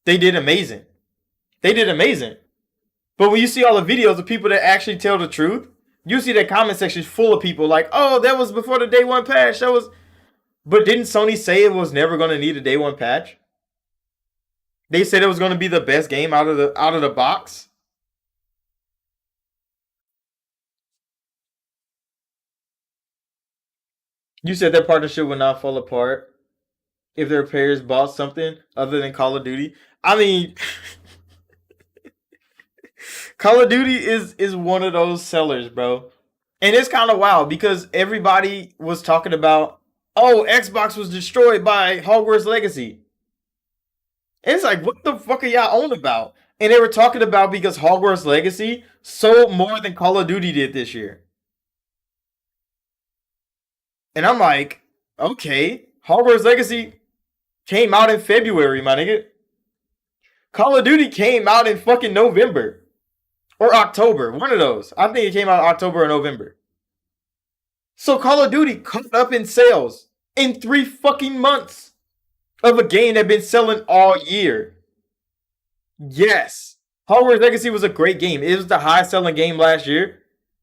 they did amazing. They did amazing. But when you see all the videos of people that actually tell the truth, you see that comment section full of people like, oh, that was before the day one patch. That was. But didn't Sony say it was never going to need a day one patch? They said it was going to be the best game out of the box. You said their partnership would not fall apart if their players bought something other than Call of Duty. I mean, Call of Duty is one of those sellers, bro. And it's kind of wild because everybody was talking about, oh, Xbox was destroyed by Hogwarts Legacy. And it's like, what the fuck are y'all on about? And they were talking about because Hogwarts Legacy sold more than Call of Duty did this year. And I'm like, okay, Hogwarts Legacy came out in February, my nigga. Call of Duty came out in fucking November. Or October. One of those. I think it came out October or November. So Call of Duty caught up in sales in 3 fucking months of a game that been selling all year. Yes. Hogwarts Legacy was a great game. It was the highest selling game last year.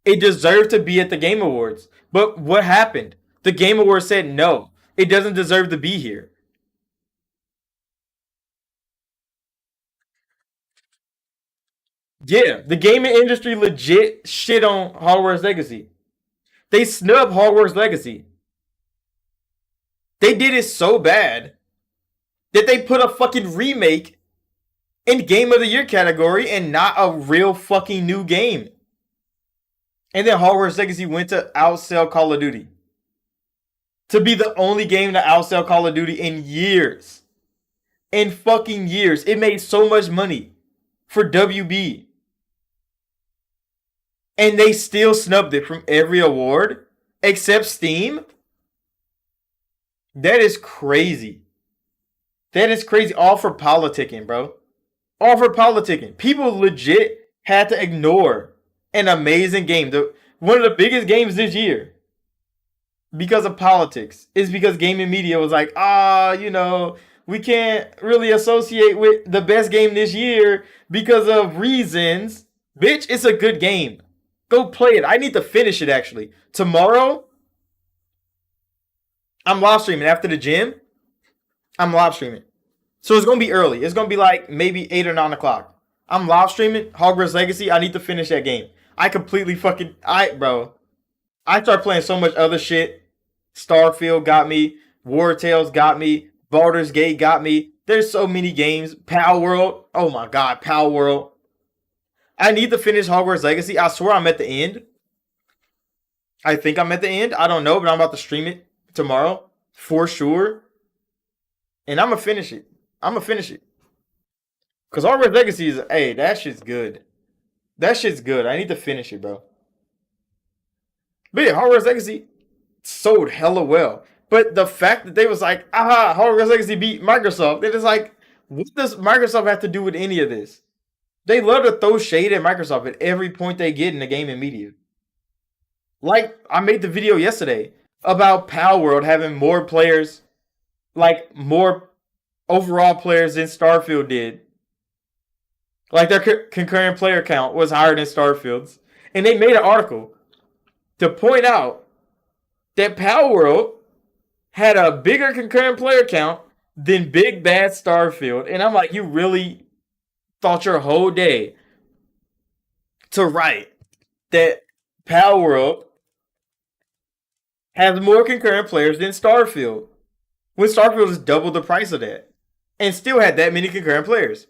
It deserved to be at the Game Awards. But what happened? The Game Awards said no. It doesn't deserve to be here. Yeah, the gaming industry legit shit on Hogwarts Legacy. They snubbed Hogwarts Legacy. They did it so bad that they put a fucking remake in Game of the Year category and not a real fucking new game. And then Hogwarts Legacy went to outsell Call of Duty. To be the only game to outsell Call of Duty in years. In fucking years. It made so much money for WB. And they still snubbed it from every award except Steam. That is crazy. That is crazy. All for politicking, bro. All for politicking. People legit had to ignore an amazing game. One of the biggest games this year. Because of politics. It's because gaming media was like, we can't really associate with the best game this year because of reasons. Bitch, it's a good game. Go play it. I need to finish it actually. Tomorrow, I'm live streaming after the gym. I'm live streaming. So it's going to be early. It's going to be like maybe 8 or 9 o'clock. I'm live streaming Hogwarts Legacy. I need to finish that game. I completely bro. I start playing so much other shit. Starfield got me. War Tales got me. Baldur's Gate got me. There's so many games. Pal World. Oh my god, Pal World. I need to finish Hogwarts Legacy. I swear I'm at the end. I think I'm at the end. I don't know, but I'm about to stream it tomorrow. For sure. And I'm going to finish it. I'm gonna finish it. Cause Hogwarts Legacy is, hey, that shit's good. That shit's good. I need to finish it, bro. But yeah, Hogwarts Legacy sold hella well. But the fact that they was like, aha, Hogwarts Legacy beat Microsoft, it is like, what does Microsoft have to do with any of this? They love to throw shade at Microsoft at every point they get in the gaming media. Like, I made the video yesterday about Pal World having more players, like more overall players than Starfield did. Like their concurrent player count was higher than Starfield's. And they made an article to point out that Pal World had a bigger concurrent player count than Big Bad Starfield. And I'm like, you really thought your whole day to write that Pal World has more concurrent players than Starfield, when Starfield is double the price of that and still had that many concurrent players.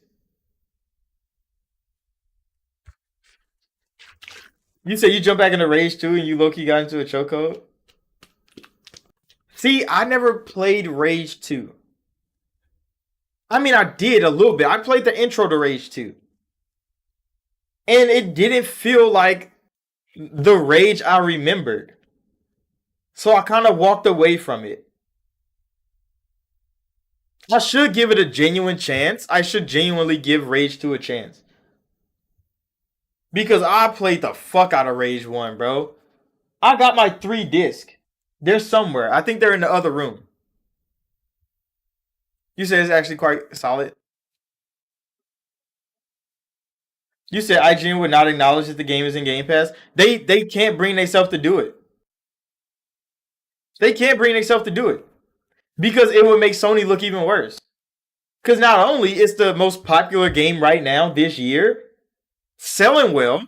You said you jumped back into Rage 2 and you low-key got into a chokehold? See, I never played Rage 2. I mean, I did a little bit. I played the intro to Rage 2. And it didn't feel like the Rage I remembered. So I kind of walked away from it. I should give it a genuine chance. I should genuinely give Rage 2 a chance. Because I played the fuck out of Rage 1, bro. I got my 3 disc. They're somewhere. I think they're in the other room. You said it's actually quite solid. You said IGN would not acknowledge that the game is in Game Pass. They can't bring themselves to do it. They can't bring themselves to do it. Because it would make Sony look even worse. Because not only is the most popular game right now this year selling well,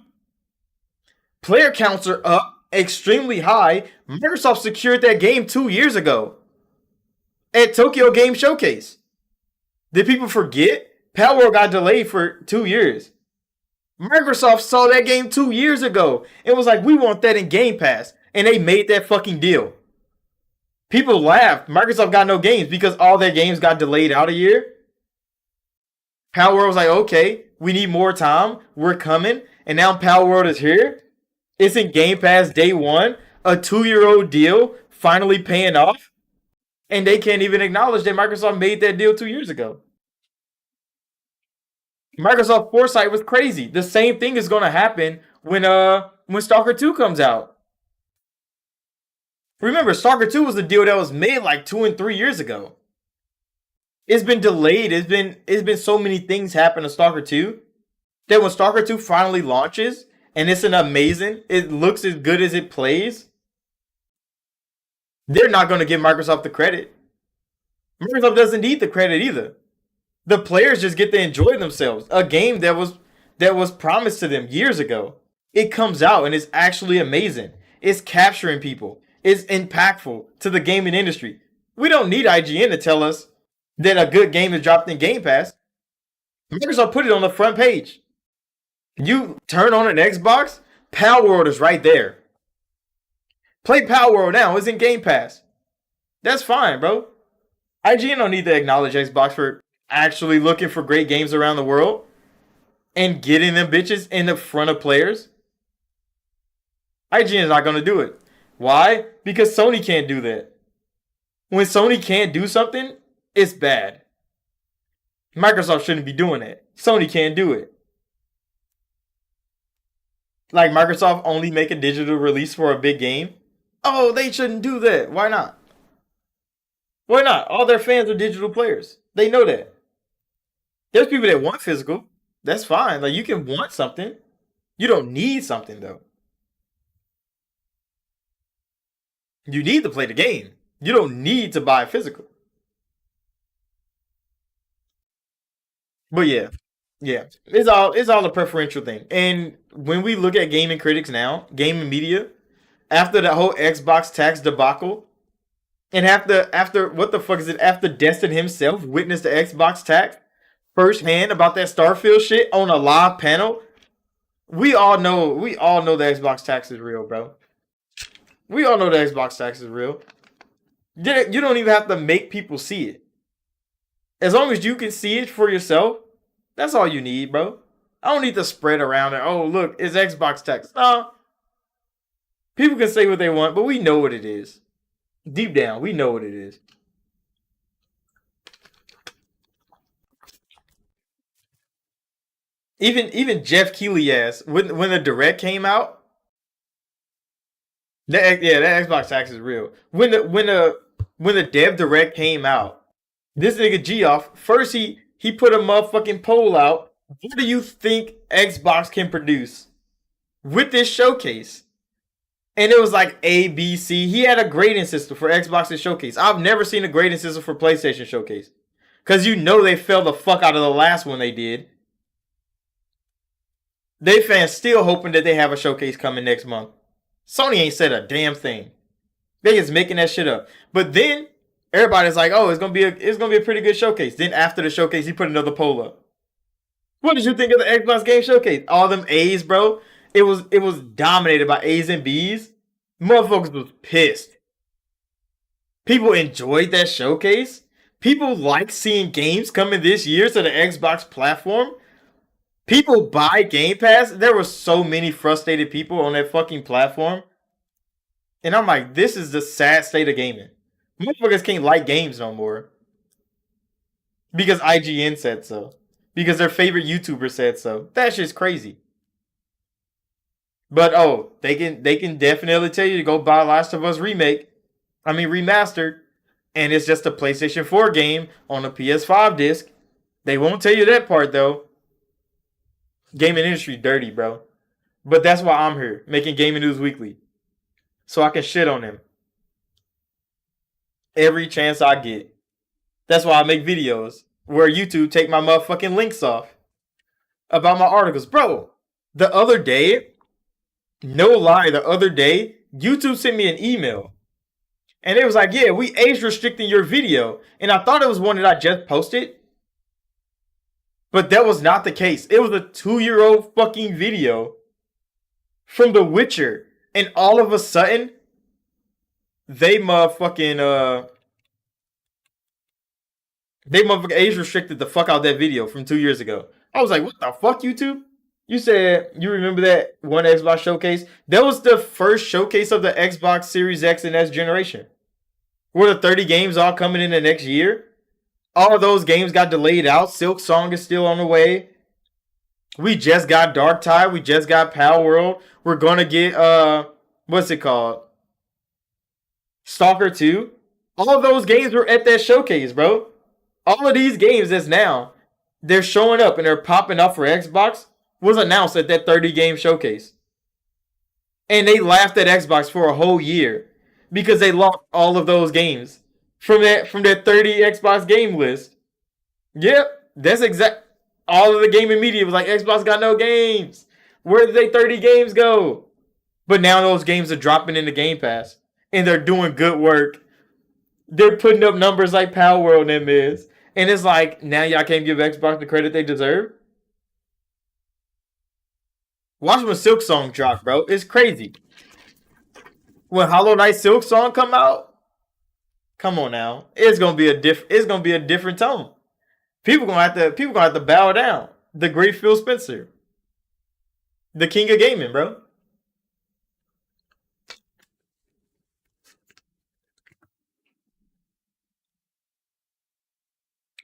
player counts are up extremely high. Microsoft secured that game 2 years ago at Tokyo Game Showcase. Did people forget? Pal World got delayed for 2 years. Microsoft saw that game 2 years ago. It was like, we want that in Game Pass. And they made that fucking deal. People laughed. Microsoft got no games because all their games got delayed out a year. Pal World was like, okay, we need more time. We're coming. And now Pal World is here. It's in Game Pass day one. A 2-year-old deal finally paying off. And they can't even acknowledge that Microsoft made that deal 2 years ago. Microsoft foresight was crazy. The same thing is going to happen when Stalker 2 comes out. Remember, Stalker 2 was a deal that was made like 2 and 3 years ago. It's been delayed. It's been so many things happen to Stalker 2 that when Stalker 2 finally launches and it's it looks as good as it plays, they're not going to give Microsoft the credit. Microsoft doesn't need the credit either. The players just get to enjoy themselves. A game that was promised to them years ago. It comes out and it's actually amazing. It's capturing people. It's impactful to the gaming industry. We don't need IGN to tell us that a good game is dropped in Game Pass. Microsoft put it on the front page. You turn on an Xbox, Pal World is right there. Play Pal World now. It's in Game Pass. That's fine, bro. IGN don't need to acknowledge Xbox for actually looking for great games around the world and getting them bitches in the front of players. IGN is not going to do it. Why? Because Sony can't do that. When Sony can't do something, it's bad. Microsoft shouldn't be doing it. Sony can't do it. Like Microsoft only make a digital release for a big game. Oh, they shouldn't do that. Why not? Why not? All their fans are digital players. They know that. There's people that want physical. That's fine. Like, you can want something. You don't need something, though. You need to play the game. You don't need to buy physical. But yeah. It's all a preferential thing. And when we look at gaming critics now, gaming media, after the whole Xbox tax debacle, and after what the fuck is it? After Destin himself witnessed the Xbox tax firsthand about that Starfield shit on a live panel, we all know the Xbox tax is real, bro. We all know the Xbox tax is real. You don't even have to make people see it. As long as you can see it for yourself, that's all you need, bro. I don't need to spread around it. Oh, look, it's Xbox text. No. People can say what they want, but we know what it is. Deep down, we know what it is. Even Jeff Keighley asked when the direct came out. That Xbox tax is real. When the dev direct came out, this nigga Geoff first he put a motherfucking poll out. What do you think Xbox can produce with this showcase? And it was like A, B, C. He had a grading system for Xbox's showcase. I've never seen a grading system for PlayStation showcase. Because you know they fell the fuck out of the last one they did. They fans still hoping that they have a showcase coming next month. Sony ain't said a damn thing. They just making that shit up. But then everybody's like, "Oh, it's gonna be a pretty good showcase." Then after the showcase, he put another poll up. What did you think of the Xbox Game Showcase? All them A's, bro. It was dominated by A's and B's. Motherfuckers was pissed. People enjoyed that showcase. People like seeing games coming this year to the Xbox platform. People buy Game Pass. There were so many frustrated people on that fucking platform. And I'm like, this is the sad state of gaming. Motherfuckers can't like games no more. Because IGN said so. Because their favorite YouTuber said so. That shit's crazy. But oh, they can definitely tell you to go buy Last of Us remastered. And it's just a PlayStation 4 game on a PS5 disc. They won't tell you that part though. Gaming industry dirty, bro. But that's why I'm here, making Gaming News Weekly. So I can shit on them. Every chance I get. That's why I make videos where YouTube take my motherfucking links off about my articles. Bro, the other day, no lie, YouTube sent me an email. And it was like, yeah, we age restricting your video. And I thought it was one that I just posted. But that was not the case. It was a 2-year-old fucking video from The Witcher. And all of a sudden, they motherfucking age restricted the fuck out that video from 2 years ago. I was like, what the fuck, YouTube? You said you remember that one Xbox showcase? That was the first showcase of the Xbox Series X and S generation. Were the 30 games all coming in the next year? All of those games got delayed out. Silk Song is still on the way. We just got Dark Tide. We just got Pal World. We're gonna get what's it called? Stalker 2. All of those games were at that showcase, bro. All of these games that's now they're showing up and they're popping up for Xbox was announced at that 30 game showcase. And they laughed at Xbox for a whole year because they lost all of those games from that 30 Xbox game list. Yep, that's exact. All of the gaming media was like, Xbox got no games. Where did they 30 games go? But now those games are dropping into Game Pass. And they're doing good work. They're putting up numbers like Power World and them is. And it's like, now y'all can't give Xbox the credit they deserve? Watch when Silk Song drop, bro. It's crazy. When Hollow Knight Silk Song come out, come on now. It's gonna be a different tone. People gonna have to bow down. The great Phil Spencer. The king of gaming, bro.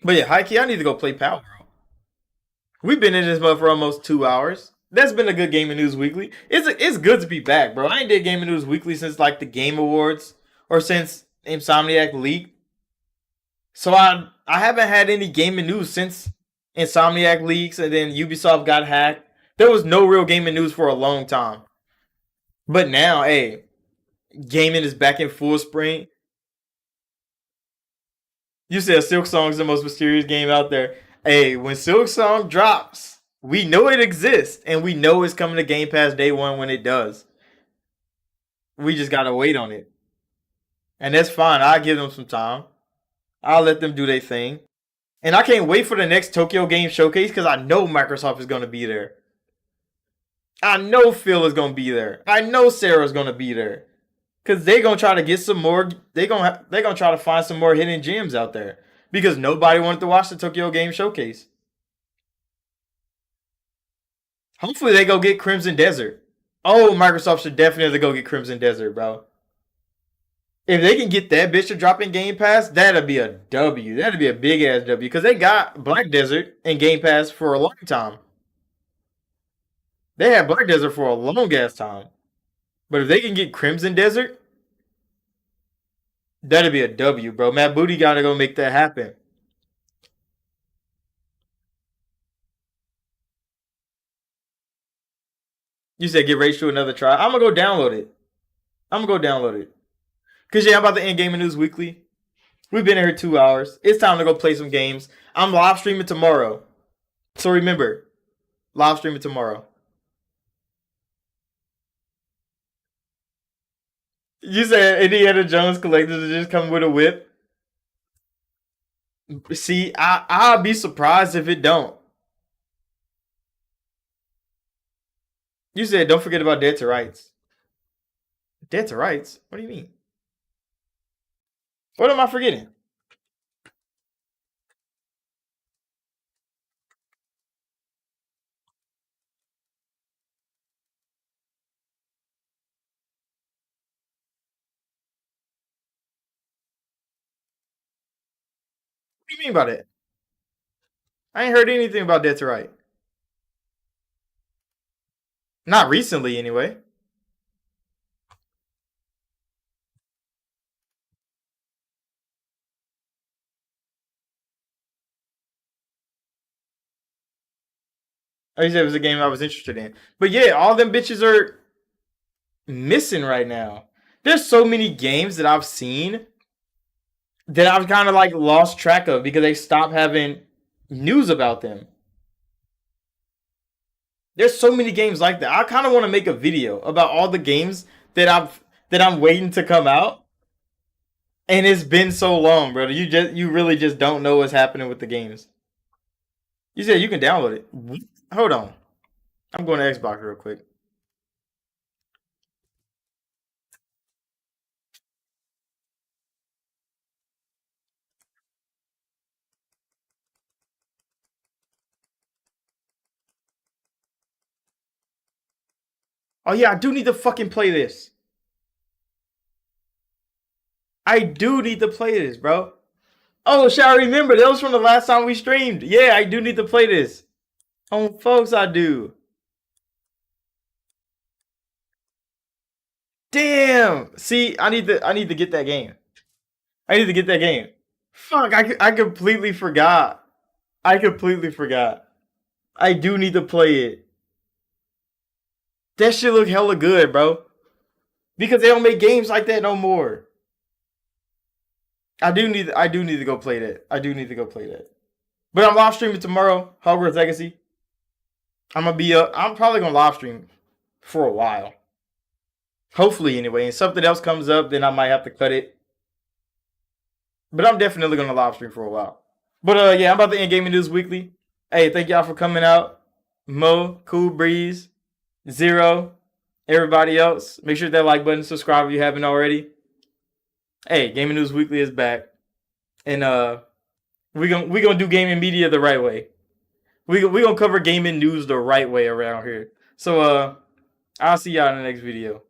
But yeah, Heike, I need to go play Power World. We've been in this mode for almost 2 hours. That's been a good Gaming News Weekly. It's good to be back, bro. I ain't did Gaming News Weekly since like the Game Awards or since Insomniac leaked. So I haven't had any gaming news since Insomniac leaks and then Ubisoft got hacked. There was no real gaming news for a long time. But now, hey, gaming is back in full spring. You said Silk Song is the most mysterious game out there. Hey, when Silk Song drops, we know it exists and we know it's coming to Game Pass day one when it does. We just gotta wait on it. And that's fine. I'll give them some time. I'll let them do their thing. And I can't wait for the next Tokyo Game Showcase because I know Microsoft is going to be there. I know Phil is going to be there. I know Sarah's going to be there. Because they're going to try to get some more. They're going to try to find some more hidden gems out there. because nobody wanted to watch the Tokyo Game Showcase. Hopefully they go get Crimson Desert. Oh, Microsoft should definitely go get Crimson Desert, bro. If they can get that bitch to drop in Game Pass, that'd be a W. That'd be a big ass W because they got Black Desert in Game Pass for a long time. They had Black Desert for a long ass time. But if they can get Crimson Desert, that'd be a W, bro. Matt Booty gotta go make that happen. You said get Rachel another try. I'm gonna go download it. I'm gonna go download it. Cause yeah, I'm about to end Gaming News Weekly. We've been here 2 hours. It's time to go play some games. I'm live streaming tomorrow. So remember, live streaming tomorrow. You said Indiana Jones collectors are just coming with a whip. See, I'll be surprised if it don't. You said don't forget about Dead to Rights. Dead to Rights? What do you mean? What am I forgetting? What do you mean by that? I ain't heard anything about Dead to Right. Not recently, anyway. I said it was a game I was interested in. But yeah, all them bitches are missing right now. There's so many games that I've seen that I've kind of like lost track of because they stopped having news about them. There's so many games like that. I kind of want to make a video about all the games that I'm waiting to come out. And it's been so long, brother. You really just don't know what's happening with the games. You said you can download it. Hold on. I'm going to Xbox real quick. Oh yeah, I do need to fucking play this. I do need to play this, bro. Oh, shall I remember? That was from the last time we streamed. Yeah, I do need to play this. Oh, folks, I do. Damn. See, I need to get that game. I need to get that game. Fuck, I completely forgot. I completely forgot. I do need to play it. That shit look hella good, bro. Because they don't make games like that no more. I do need to go play that. I do need to go play that. But I'm live streaming tomorrow, Hogwarts Legacy. I'm probably gonna live stream for a while. Hopefully anyway. And something else comes up, then I might have to cut it. But I'm definitely gonna live stream for a while. But yeah, I'm about to end Gaming News Weekly. Hey, thank y'all for coming out. Mo, Cool Breeze, Zero, everybody else. Make sure that like button, subscribe if you haven't already. Hey, Gaming News Weekly is back. And we gonna do gaming media the right way. We gonna cover gaming news the right way around here. So I'll see y'all in the next video.